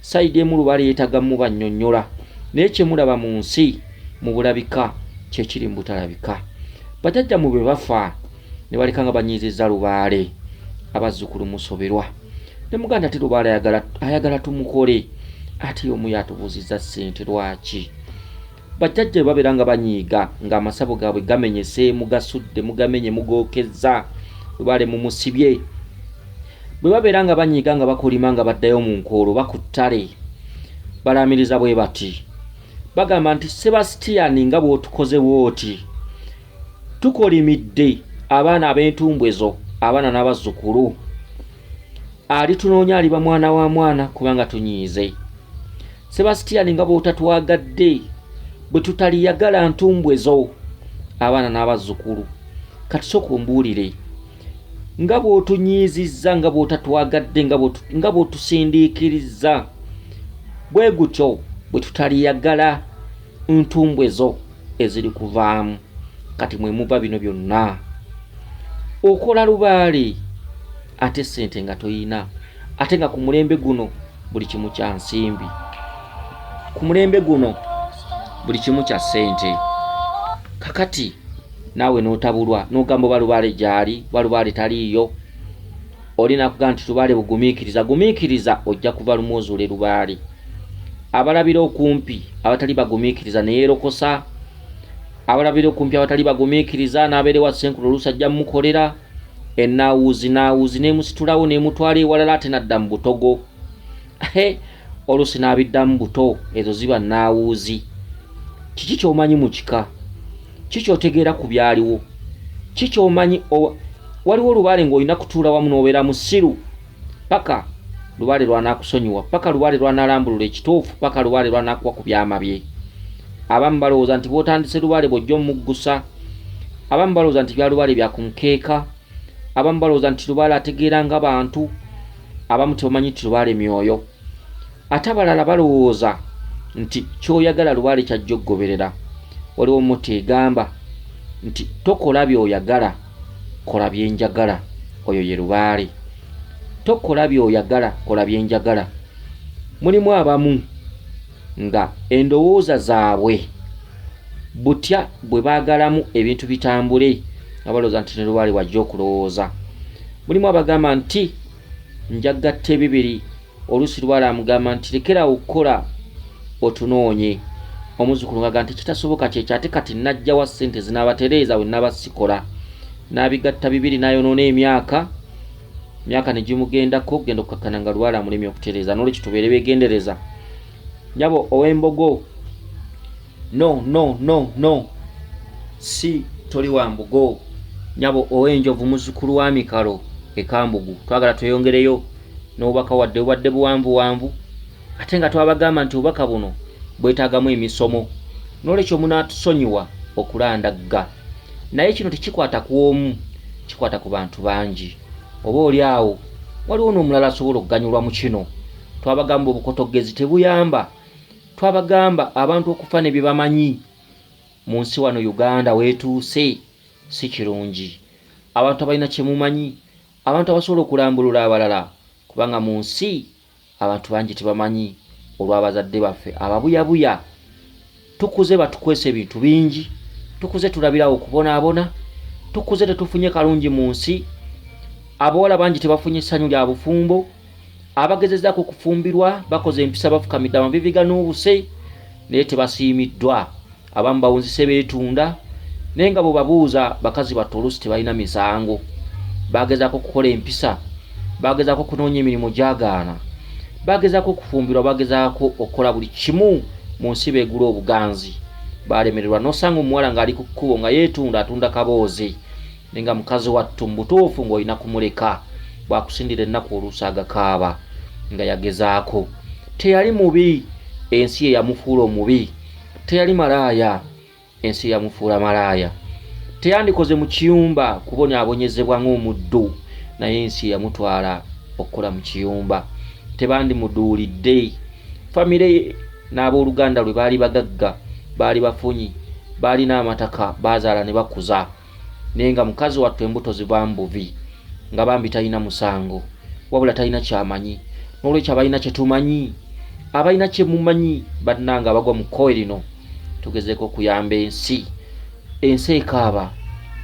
Speaker 1: sayidi emu lubaale yeetaga mu bannyonnyola. Naye kye mulaba mu nsi mu bulabika kye kiri mu butalabika. Bajjajja mu bwe bafa ne baleka nga banyiizizza lubaale, abazzukulu musoberwa. Ne muganda ate lubaale ayagala tumukole, ate omu yatubuuzizza ssente lwaki? Bajjajja babeera nga banyiiga ng'amasabo gaabwe gamenyese, mugasudde mugamenye mugookezza, lubaale mumusibye. Bwe babeera nga banyiiga nga bakolima nga baddayo mu nkoolo ku ttale, balaamiriza bwe bati. Bagamba nti Sebasitiyani nga bw'otukoze bw'oti, tukolimidde abaana ab'entumbwezo, abaana n'abazzukulu. Alitunoonya aliba mwana wa mwana kubanga tunyiize. Sebasitiyani nga bw'otatwagadde, bwe tutaliyagala ntumbwezo, abaana n'abazzukulu. Kati sooka ombuulire, nga bw'otunyiizizza, nga bw'otatwagadde, nga bw'otusindiikirizza, bwe gutyo bwe tutaliyagala ntumbwezo eziri kuvaamu. Kati mwe muva bino byonna. Okola lubaale ate ssente nga toyina, ate nga ku mulembe guno buli kimu kya nsimbi. Ku mulembe guno buli kimu kya ssente. Kakati naawe n'otabulwa n'ogamba oba lubaale gy'ali, oba lubaale taliiyo. olina kugaa nti lubaale bugumiikiriza ojja kuva lumwozuule lubaale. Abalabira okumpi abatali bagumiikiriza neyeerokosa, abalabira okumpi abatali bagumiikiriza n'abeera ewa Ssenkulu oluusi ajja mumukolera ennaawuuzi n'emusitulawo n'emutwala ewalala ate n'adda mu butogo. Oluusi n'abiddamu buto, ezo ziba nnaawuuzi. Kiki ky'omanyi mu kika? Kiki ky'otegeera ku byaliwo? Kiki ky'omanyi? Waliwo lubaale ng'olina kutuula wamu n'obeera musiru paka lubaale lwanaakusonyiwa, paka lubaale lwanaalambulula ekituufu, paka lubaale lwanaakuwa ku byama bye. Abamu balowooza nti bw'otandise lubaale bw'ojja omuggusa. Abamu balowooza nti bya lubaale bya ku nkeeka. Abamu balowooza nti lubaale ategeera nga bantu. Abamu tebamanyi nti lubaale myoyo. Ate abalala balowooza nti ky'oyagala lubaale kyajja okugoberera. Waliwo mmoto egamba nti tokola by'oyagala, kola byenjagala. Oyo ye lubaale. Tokola by'oyagala, kola byenjagala. Mulimu abamu nga endowooza zaabwe butya bwe baagalamu ebintu bitambule, abalowooza nti ne lubaale wajja okulowooza. Mulimu abagamba nti njagatta ebibiri, oluusi lubaale amugamba nti lekerawo okukola otunoonye. Omuzzukulu ng'agamba nti kitasoboka kyekyo, ate kati najjawa ssente zinaabatereeza bwe naba sikola. N'abigatta bibiri n'ayonoona emyaka ne gimugendako, genda okukakkana nga lubaale amulemye okutereeza. N'olwekyo tubeere beegendereza. Nyabo ow'embogo, no, si toli wa mbogo. Nyabo ow'enjovu, muzzukulu wa Mikalo ekambugu, twagala tweyongereyo n'obubaka wadde buwanvu, ate nga twabagamba nti obubaka buno bwetaagamu emisomo. N'olwekyo munaatusonyiwa okulandagga. Naye kino tekikwata ku omu, kikwata ku bantu bangi. Oba oli awo waliwo n'omulala asobola okuganyulwa mu kino. Twabagamba obukotogezi tebuyamba. Twabagamba abantu okufa ne bye bamanyi. Mu nsi wano Uganda weetuuse si kirungi. Abantu abalina kye mumanyi, abantu abasobola okulambulula abalala, kubanga mu nsi abantu bangi tebamanyi olw'abazadde baffe ababuyabuya. Tukuze batukwesa ebintu bingi, tukuze tulabirawo okubonaabona, tukuze tetufunye kalungi mu nsi. Abawala bangi tebafunye essanyu lya bufumbo, abagezezaako okufumbirwa bakoze empisa bafukamidde amaviviga n'obuse naye tebasiimiddwa. Abamu bawunzise beetunda naye nga bwe babuuza bakazi bato oluusi tebalina misango. Bagezaako okukola empisa, bagezaako okunoonya emirimu gyagaana, bagezaako okufumbirwa, bagezaako okukola buli kimu mu nsi beegula obuganzi. Balemererwa n'osanga omuwala ng'ali ku kkubo nga yeetunda, atunda kaboozi, naye nga mukazi wattu mu butuufu ng'olina kumuleka. Bwakusindira ennaku oluusi agakaaba nga yagezaako. Teyali mubi, ensi ye yamufuula omubi. Teyali malaaya, ensi ye yamufuula malaaya. Teyandikoze mu kiyumba kubonyaabonyezebwa ng'omuddu, naye ensi ye yamutwala okukola mu kiyumba. Tebandimuduulidde. Famire n'abooluganda lwe baali bagagga, baali bafunyi, baalina amataka, baazaala ne bakuza. Naye nga mukazi wattu embuto ziva mbuvi, nga bambi talina musango, wabula talina kyamanyi. N'olwekyo abalina kye tumanyi, abalina kye mumanyi, bannanga bagwa mu kkowe lino. Tugezeeko okuyamba ensi. Ensi ekaaba,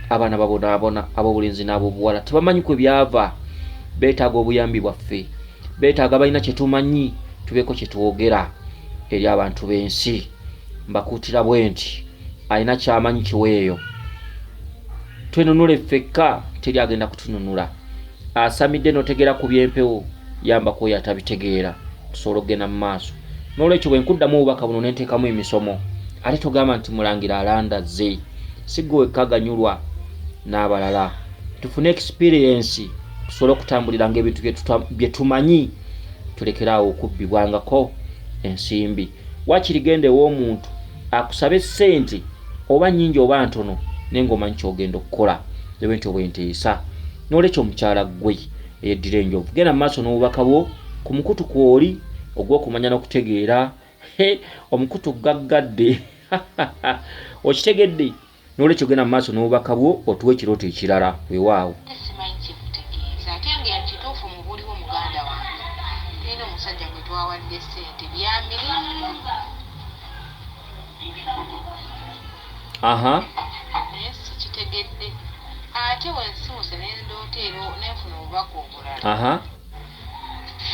Speaker 1: abaana babonaabona, ab'obulenzi n'ab'obuwala tebamanyi kwe byava. Beetaaga obuyambi bwaffe, beetaaga balina kye tumanyi, tubeeko kye twogera eri abantu b'ensi. Mbakuutira bwe nti alina kyamanyi kiweeyo. Twenunule ffekka, teri agenda kutununula. Asamidde n'otegeera ku by'empewo, yambako oyo atabitegeera, tusobola okugenda mu maaso. N'olwekyo bwe nkuddamu obubaka buno ne nteekamu emisomo, ate togamba nti Mulangira alandazze. Si ggwe wekka aganyulwa n'abalala. Tufune experience, tusobole okutambulira ng'ebintu bye tumanyi, tulekeraawo okubbibwangako ensimbi. Waakiri genda ew'omuntu akusaba essente oba nnyingi oba ntono, naye ng'omanyi ky'ogenda okukola, ebe nti obwenteesa. N'olwekyo omukyala ggwe eyeddira enjovu, genda mu maaso n'obubaka bwo ku mukutu kw'oli ogw'okumanya n'okutegeera. Omukutu gaggadde okitegedde. N'olwekyo genda mu maaso n'obubaka bwo otuwe ekirooto ekirala weewaawo.
Speaker 2: Simanyi kikutegeeza ate nga kituufu mu buliwo muganda wange. Era omusajja gwe twawadde ssente byamirimu.
Speaker 1: Aha.
Speaker 2: Naye sikitegedde. ate wensimuse nendoota ero nenfuna obubaka obulala.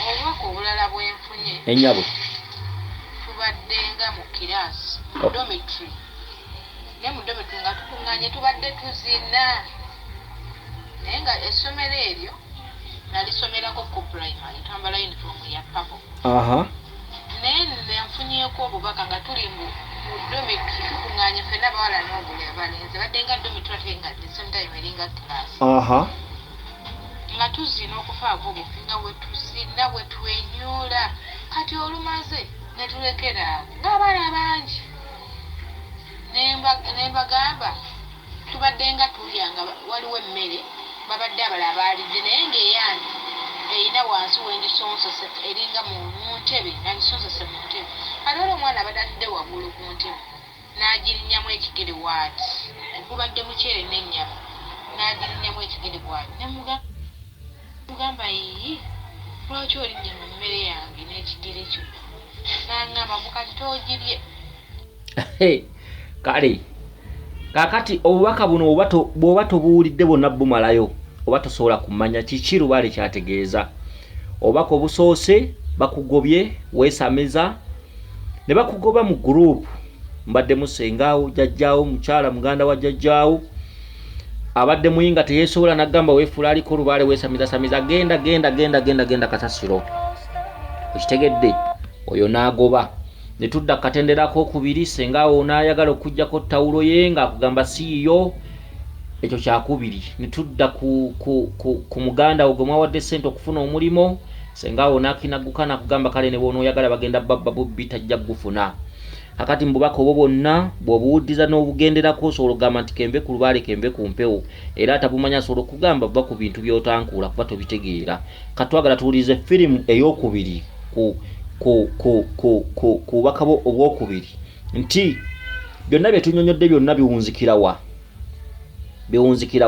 Speaker 2: Obubaka obulala bwenfunye
Speaker 1: ennyabo
Speaker 2: tubadde nga mu kiraasi mu dormitory ne mu dormitory nga tukuŋŋaanye tubadde tuzina naye nga essomero eryo nalisomerako ku primary twambala uniform ya purple. Naye nenfunyeeko obubaka nga tuli mu dormitory tukuŋŋaanye ffenna abawala n'obule abalenzi badde nga dormitory ate nga the same time eringa class. Nga tuzina okufaako obufi nga bwe tuzina bwe twenyuula kati olumaze ne tulekera ng'abaana bangi ne mbagamba tubadde nga tulya nga waliwo emmere babadde abalala baalidde naye ng'eyange erina wansi wengisonsose eringa mu ntebe nagisonsose mu ntebe ate olwo omwana abadde atudde waggulu ku ntebe n'agirinnyamu ekigere waati gubadde muceere n'ennyama n'agirinnyamu ekigere bwati nemugamba yiyi lwaki olinnya mu mmere yange n'ekigere kyo n'aŋŋamba mukati toogirye.
Speaker 1: Kale kaakati obubaka buno bw'oba tobuwulidde bwonna bumalayo oba tosobola kumanya kiki lubaale kyategeeza. Obubaka obusoose bakugobye weesamiza ne bakugoba mu gurupu mbadde musengaawo jjajjaawo mukyala muganda wa jjajjaawo abadde muyinga teyeesobola n'agamba weefuula aliko lubaale weesamiza genda kasasiro okitegedde oyo n'agoba ne tudda katenderako okubiri sengaawo n'ayagala okuggyako tawulo ye ng'akugamba siiyo ekyo kyakubiri ne tudda ku muganda we gwe mwawadde ssente okufuna omulimo sengaawo n'akinagguka n'akugamba kale ne bw'onooyagala bagenda babba bubbi tajja gufuna. Kakati mu bubaka obwo bwonna bw'obuwuddiza n'obugenderako osobola okugamba nti kembe ku lubaale kembe ku mpewo era atabumanya asobola okugamba buva ku bintu by'otankuula kuba tobitegeera. Katwagala tuwulirize firimu ey'okubiri ku bubaka obwokubiri nti byonna bye tunyonyodde byonna biwunzikira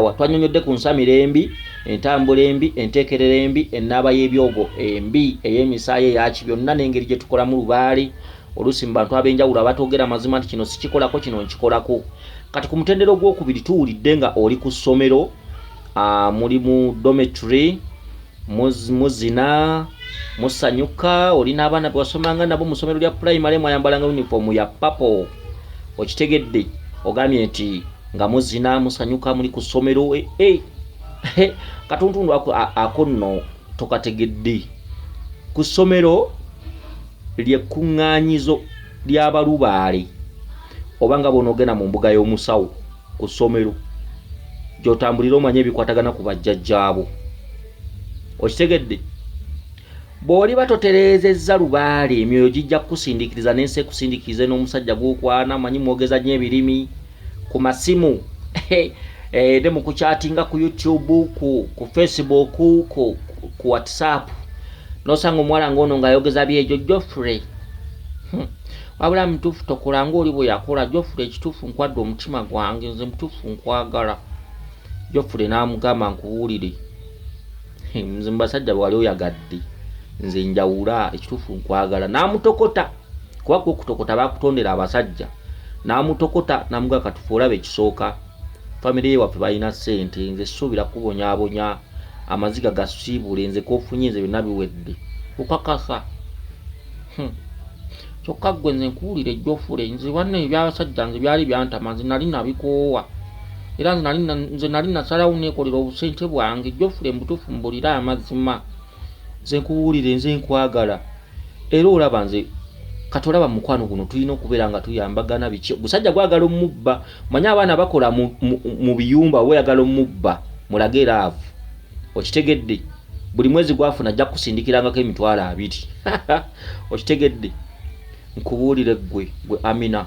Speaker 1: wa twanyonyodde ku nsamira embi entambula embi enteekerera embi ennaaba y'ebyogo embi ey'emisaayi eyaki byonna n'engeri gye tukolamu lubaale oluusi mu bantu ab'enjawulo abatogera mazima nti kino sikikolako kino nkikolako. Kati ku mutendero gw'okubiri tuwulidde nga oli ku ssomero muli mu dormitory muzina musanyuka oli n'abaana be wasomanga nabo mu ssomero lya primary mwayambalanga uniform ya purple okitegedde ogambye nti nga muzina musanyuka muli ku ssomero katuntundu ako nno tokategedde ku ssomero lyekkuŋŋaanyizo ly'abalubaale oba nga bw'onoogenda mu mbuga y'omusawo ku ssomero gy'otambulira omanye ebikwatagana ku bajjajjaabo okitegedde. Bw'oli batotereezezza lubaale emyoyo gijja kukusindiikiriza n'ensi ekusindiikirize n'omusajja gw'okwana manyi mwogeza nnyo ebirimi ku masimu ne mu kukyatinga ku YouTube ku Facebook ku WhatsApp n'osanga omuwala ng'ono ng'ayogeza byegyo Geoffrey wabula mutuufu tokola ng'oli bwe yakola Geoffrey ekituufu nkwadde omutima gwange nze mutuufu nkwagala. Geoffrey n'amugamba nkuwulire nze mubasajja bwe wali oyagadde nze njawula ekituufu nkwagala n'amutokota kuba kwokutokota bakutondera abasajja n'amutokota n'amugamba katufe olaba ekisooka famire ye waffe balina ssente nze suubira kubonyaabonya amaziga gasiibule nze kofunye nze byonna biwedde okakasa kyokka ggwe nze nkuwulire Geoffrey nze banne ebyabasajja nze byali byantama nze nali nabikoowa era nze nali nasalawo neekolera obusente bwange Geoffrey mbutuufu mbulira amazima nze nkuwulire nze nkwagala era olaba nze kati olaba mukwano guno tulina okubeera nga tuyambagana biki musajja gwagala omubba manye abaana bakola mu biyumba oba oyagala omubba mulage eraavu okitegedde buli mwezi gwafuna ajja kusindikirangako emitwalo 2 okitegedde nkubuulire gwe Amina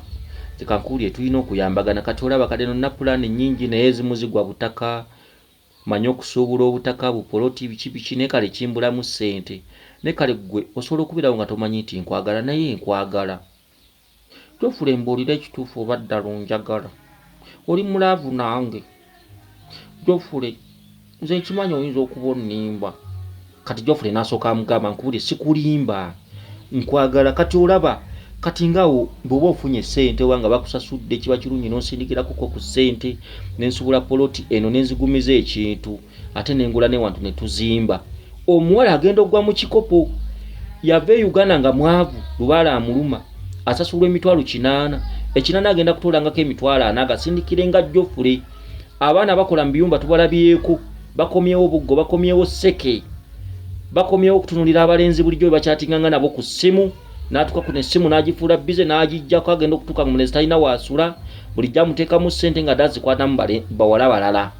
Speaker 1: tekankuulire tulina okuyambagana kati olaba kati nonna pulaani nnyingi naye ezimu zigwa butaka manye okusuubula obutaka bupoloti biki naye kale kimbulamu ssente ne kale gwe osobola okubeerawo nga tomanyi nti nkwagala naye nkwagala Geoffrey mbuulira ekituufu oba ddala onjagala oli mulaavu nange Geoffrey nze nkimanyi oyinza okuba onnimba kati Geoffrey n'asooka amugamba nkuwulire sikulimba nkwagala kati olaba kati ngawo bw'oba ofunye ssente wanga bakusasudde kiba kirungi n'osindikirako ku ssente n'ensubula poloti eno n'enzigumiza ekintu ate n'engula ne wantu ne tuzimba. Omuwala agenda ogwa mu kikopo yava e Uganda nga mwavu lubaala amuluma asasulwa emitwalo 800 ekinana agenda kutolangako emitwalo 4 agasindikire nga jjofule. Abaana bakola mu biyumba tubalabyeko bakomyewo buggo bakomyewo seke bakomyewo okutunulira abalenzi bulijjo bakyatinganga nabo ku ssimu n'atuka ku nessimu n'agifuula bize n'agijjako agenda okutuuka mu mulenzi talina waasula bulijjo amuteekamu ssente nga dazikwatamu bawala balala.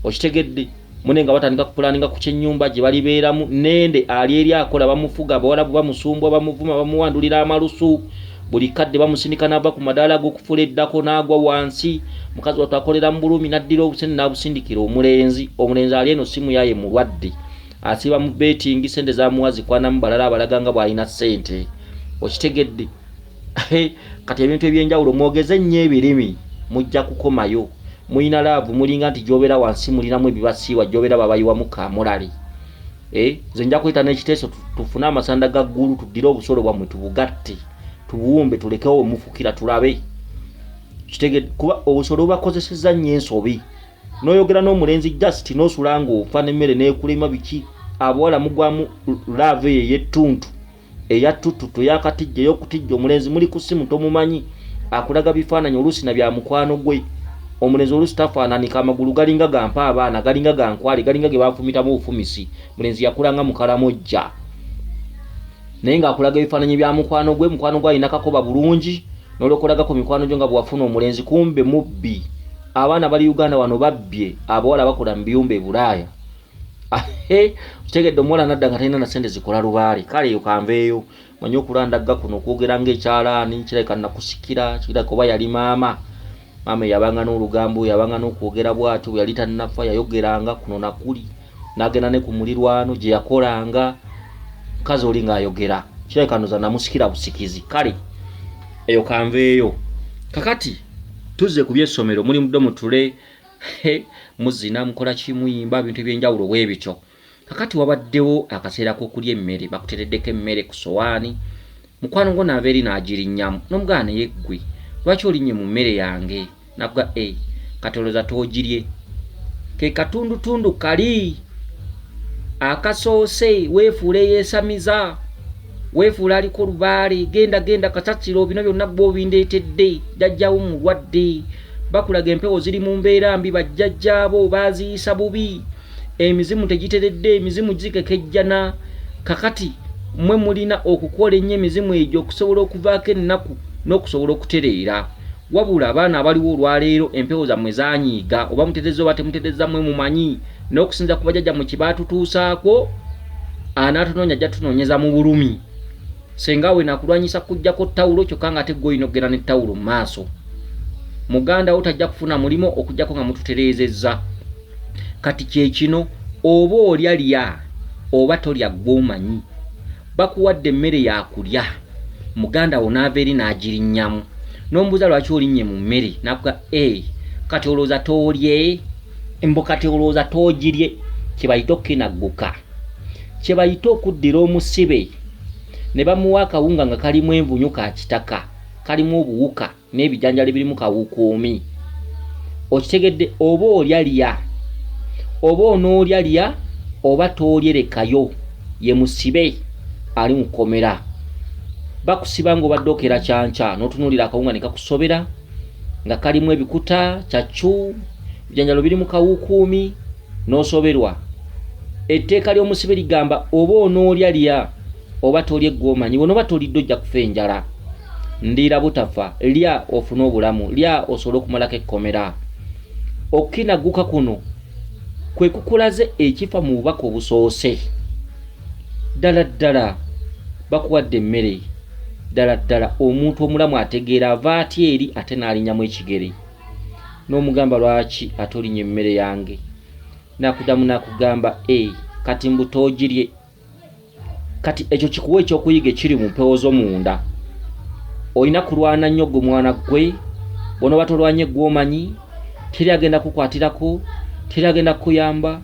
Speaker 1: Okitegedde mune nga batandika kupulaninga ku kyennyumba gye balibeeramu nende ali eri akola bamufuga bawalabu bamusumbwa bamuvuma bamuwandulira amalusu buli kadde bamusindika n'ava ku madaala g'okufula eddako n'agwa wansi. Mukazi wattu akolera mu bulumi n'addira obusente n'abusindikira omulenzi ali eno simu yaye mulwadde asiba mu betingi sente zamuwa zikwanamu balala abalaganga bw'alina ssente. Okitegedde kati ebintu ebyenjawulo mwogeze nnyo ebirimi mujja kukomayo. Muyina laavu mulinga nti gy'obeera wansi mulinamu ebibasiiwa gy'obeera babayiwamu kamulali. Nze nja kuyita n'ekiteeso tufune amasanda ga ggulu tuddire obusolo bwammwe tubugatte tubuwumbe tulekewo mufukira tulabe. Kitegedde kuba obusolo bubakozesezza nnyo ensobi. N'oyogera n'omulenzi just n'osula ng'ofa n'emmere n'ekulema biki abawala mugwamu laavu eyo ey'ettuntu eya ttututu ey'akatijja ey'okutijja omulenzi muli ku ssimu tomumanyi akulaga bifaananyi oluusi na bya mukwano gwe. Omulenzi oluusi tafaananika amagulu galinga gampa abaana galinga gankwale galinga ge bafumitamu obufumisi. Mulenzi yakulanga mukalamojja naye ng'akulaga ebifaananyi bya mukwano gwe alina kakoba bulungi n'olwokolagako mikwano gyo nga bwafuna omulenzi kumbe mubbi. Abaana bali Uganda wano babbye abawala bakola mu biyumba e Bulaaya. Kitegedde omuwala nadda nga talina na ssente zikola lubaale kale eyo kanveeyo manyi okulandagga kuno okwogera ng'ekyalaani kirabika nakusikira kirabika oba yali maama yabanga n'olugambo yabanga n'okwogera bw'atyo bwe yali tannafa yayogeranga kuno nakuli n'agenda ne ku mulirwano gye yakolanga mukazi oli ng'ayogera kirabika ndoza namusikira busikizi kale eyo kanveeyo. Kakati tuzze ku by'essomero muli muddo mutule muzina mukola kimuyimba bintu ebyenjawulo bwe bityo. Kakati wabaddewo akaseera k'okulya emmere bakutereddeko emmere ku sowaani mukwano gwo n'ava eri n'agirinnyamu n'omugana naye ggwe lwaki olinnye mu mmere yange nabwa katoloza toogirye ke katundutundu kali akasoose weefuula eyeesamiza weefuula aliko lubaale genda kasasiro bino byonna gw'obindeetedde jjajjawo mulwadde bakulaga empewo ziri mu mbeera mbi bajjajjaabo baaziyisa bubi emizimu tegiteredde emizimu gikekejjana. Kakati mmwe mulina okukola ennyo emizimu egyo okusobola okuvaako ennaku n'okusobola okutereera. Wabula abaana abaliwo olwaleero empewo zammwe zaanyiiga oba mutereza oba temutereza mmwe mumanyi n'okusinza ku bajjajja mu kibaatutuusaako anaatunoonya ajja tunoonyeza mu bulumi. Senga we nakulwanyisa kujjako ttawulo kyokka nga ate ggwe olina okugenda ne ttawulo mu maaso. Muganda wo tajja kufuna mulimu okujjako nga mututereezezza. Kati kye kino oba olya lya oba tolya gw'omanyi bakuwadde emmere yakulya muganda wo n'ava eri n'agirinnyamu n'omubuuza lwaki olinnye mu mmere n'akuga kati olowooza toolye embo kati olowooza toogirye kye bayita okkinagguka kye bayita okuddira omusibe ne bamuwa akawunga nga kalimu envunyu ka kitaka kalimu obuwuka n'ebijanjalo birimu kawukuumi. Okitegedde oba olya lya oba onoolya lya oba toolyerekayo ye musibe ali mu kkomera. Bakusiba ng'obadde okera kyanca n'otunuulira akawunga ne kakusobera nga kalimu ebikuta kyaccu ebijanjalo biri mu kawukuumi n'osoberwa. Etteeka ly'omusibe ligamba oba onoolya lya oba toolye gw'omanyi bw'onooba tolidde ojja kufa enjala. Ndiira butafa lya ofune obulamu lya osobole okumalako ekkomera. Okkinagguka kuno kwe kukulaze ekifa mu bubaka obusoose. Ddala ddala bakuwadde emmere ddala ddala omuntu omulamu ategeera ava atya eri ate n'alinnyamu ekigere n'omugamba lwaki ate olinnye emmere yange nakuddamu nakugamba kati mbu toogirye. Kati ekyo kikuwa ekyokuyiga ekiri mu mpewo z'omunda. Olina kulwana nnyo gwe mwana gwe bw'onooba tolwanye gw'omanyi teri agenda kukwatirako teri agenda kukuyamba.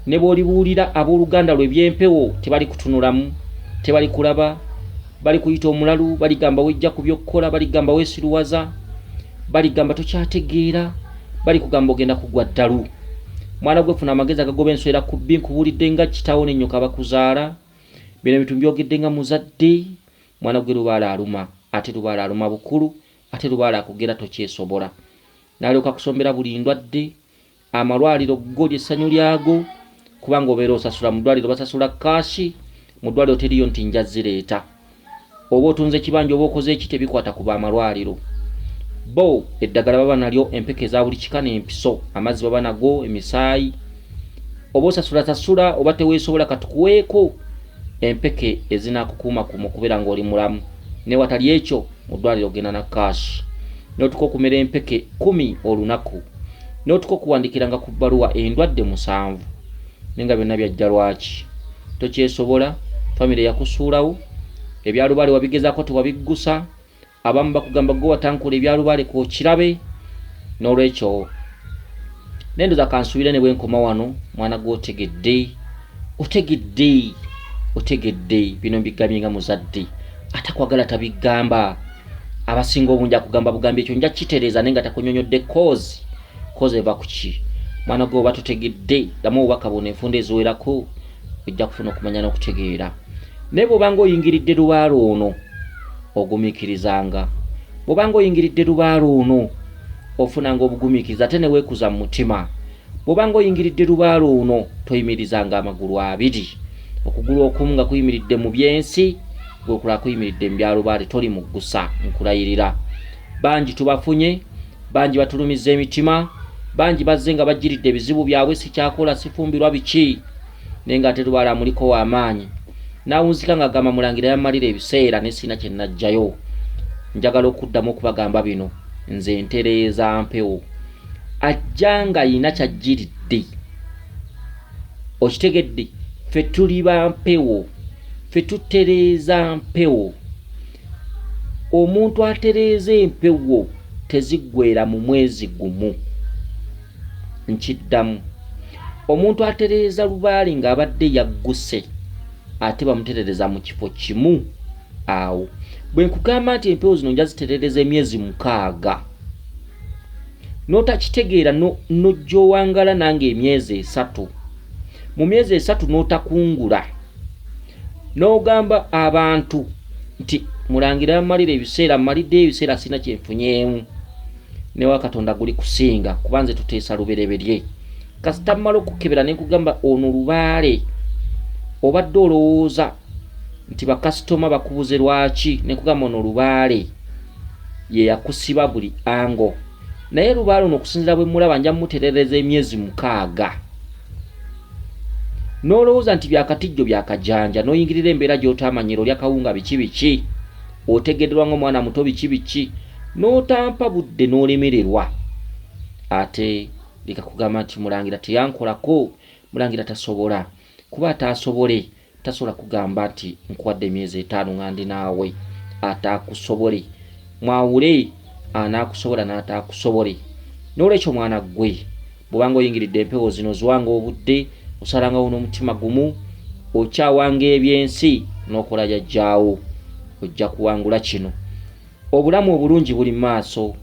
Speaker 1: Ne bw'olibuulira abooluganda lwe by'empewo tebali kutunulamu tebali kulaba bali kuyita omulalu, baligamba wejja ku byokkola, baligamba weesiruwaza, baligamba tokyategeera, bali kugamba ogenda kugwa ddalu. Mwana gwe funa amagezi agagoba enswera ku bbi, nkubulidde nga kitaawo n'ennyoko abakuzaala. Bino bitu byogedde nga muzadde. Mwana gwe lubaala aluma, ate lubaala aluma bukulu, ate lubaala akugera tokyesobola. N'alyoka kusombera buli ndwadde, amalwaliro go ly'essanyu lyago, kubanga obeera osasula mu ddwaliro basasula kaashi, mu ddwaliro teriyo nti nja zireeta. Oba otunze ekibanja oba okoze eki tebikwata ku b'amalwaliro. Bo eddagala baba nalyo, empeke eza buli kika n'empiso, amazzi baba nago, emisaayi. Oba osasula oba teweesobola katukuweeko empeke ezinaakukuuma kumu okubeera ng'oli mulamu. Ne watali ekyo mu ddwaliro genda na kaashi. N'otuka okumera empeke 10 olunaku. N'otuka okuwandikiranga ku bbaluwa endwadde 7. Nenga byonna byajja lwaki? Tokyesobola, famire yakusuulawo, ebyalubaale wabigezaako tewabiggusa, abamu bakugamba gwe watankola ebyalubaale kookirabe. N'olwekyo nendoza kansuubire ne bwenkoma wano, mwana gwe otegedde bino mbigambye nga muzadde, atakwagala tabigamba. Abasinga obungi akugamba bugambi ekyo nja kitereeza nenga takunyonyodde kozi eva ku ki? Mwana gwe oba totegedde, ddamu obubaka bwonna enfunda eziwerako ojja kufuna okumanya n'okutegeera. Naye bw'obanga oyingiridde lubaalo ono ogumiikirizanga. Bw'obanga oyingiridde lubaalo ono ofunanga obugumiikiriza ate ne weekuza mu mutima. Bw'obanga oyingiridde lubaalo ono toyimirizanga amagulu 2. Okugulu okumu nga kuyimiridde mu byensi, gwe okulala kuyimiridde mu byalubaale, toli muggusa, nkulayirira. Bangi tubafunye, bangi batulumiza emitima, bangi bazze nga bajjiridde ebizibu byabwe, sikyakola sifumbirwa biki, naye nga ate lubaala amuliko w'amaanyi. N'awunzika nga gamba Mulangira yammalira ebiseera ne sina kye najjayo. Njagala okuddamu okubagamba bino, nze ntereeza mpewo. Ajja nga ayina kyajjiridde. Okitegedde? Ffe tuli ba mpewo, ffe tutereeza mpewo. Omuntu atereeza empewo teziggwera mu mwezi gumu. Nkiddamu, omuntu atereeza lubaale ng'abadde yagguse ate bamutereereza mu kifo kimu. Awo bwe nkugamba nti empewo zino nja zitereereza emyezi 6, n'otakitegeera n'ojja owangala nange emyezi 3. Mu myezi 3 n'otakungula, n'ogamba abantu nti Mulangira yammalira ebiseera, mmalidde ebiseera sina kyenfunyeemu. Newa Katonda guli kusinga kuba nze tuteesa lubereberye. Kasita mmala okukebera ne nkugamba ono lubaale, obadde olowooza nti bakasitoma bakubuze lwaki, ne nkugamba ono lubaale ye yakusiba buli ango. Naye lubaale ono okusinzira bwe mulaba nja mutereereza emyezi 6. N'olowooza nti byakatijjo byakajanja, n'oyingirira embeera gy'otamanyira olya kawunga biki, otegedderwa ng'omwana muto biki, n'otampa budde n'olemererwa. Ate likakugamba nti Mulangira teyankolako, Mulangira tasobola. Kuba ataasobole, tasobola kugamba nti nkuwadde emyezi 5 nga ndi naawe. Ataakusobole. Mwawule anaakusobola n'ataakusobole. N'olwekyo mwana gwe, bw'obanga oyingiridde empewo zino ziwanga obudde, osalangawo n'omutima gumu, okyawanga ebyensi n'okola jajjaawo, ojja kuwangula kino. Obulamu obulungi buli mu maaso,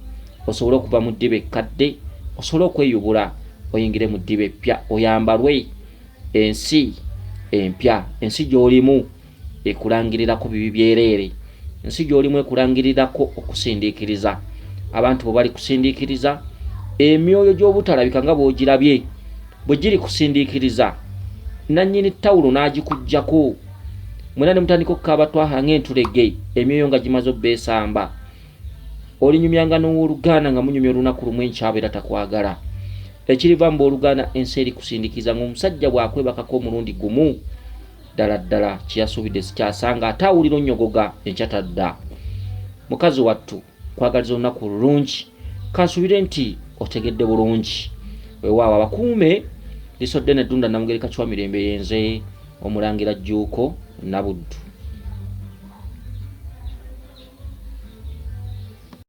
Speaker 1: osobole okuva mu ddiba ekkadde, osobole okweyubula, oyingire mu ddiba eppya, oyambalwe ensi empya. Ensi gy'olimu ekulangirirako bibi byereere, ensi gy'olimu ekulangirirako okusindiikiriza. Abantu bwe bali kusindiikiriza, emyoyo gy'obutalabika nga bw'ogirabye bwe giri kusindiikiriza, nannyini ttawulo n'agikuggyako, mwena ne mutandika okukaaba twaha ng'entulege, emyoyo nga gimaze obbeesamba. Olinyumyanga n'owooluganda nga munyumya olunaku lumu enkyaba era takwagala. Ekiriva mbu oluganda ensi eri kusindiikiriza ng'omusajja bw'akwebakako omulundi gumu, ddala kyeyasuubidde sikyasanga, ate awulira onnyogoga enkyatadda. Mukazi wattu kwagaliza olunaku lulungi, kansuubire nti otegedde bulungi. Weewaawo abakuume lisodde n'eddunda Namugereka Kiwa Mirembe yenze Omulangira Jjuuko Munabuddu.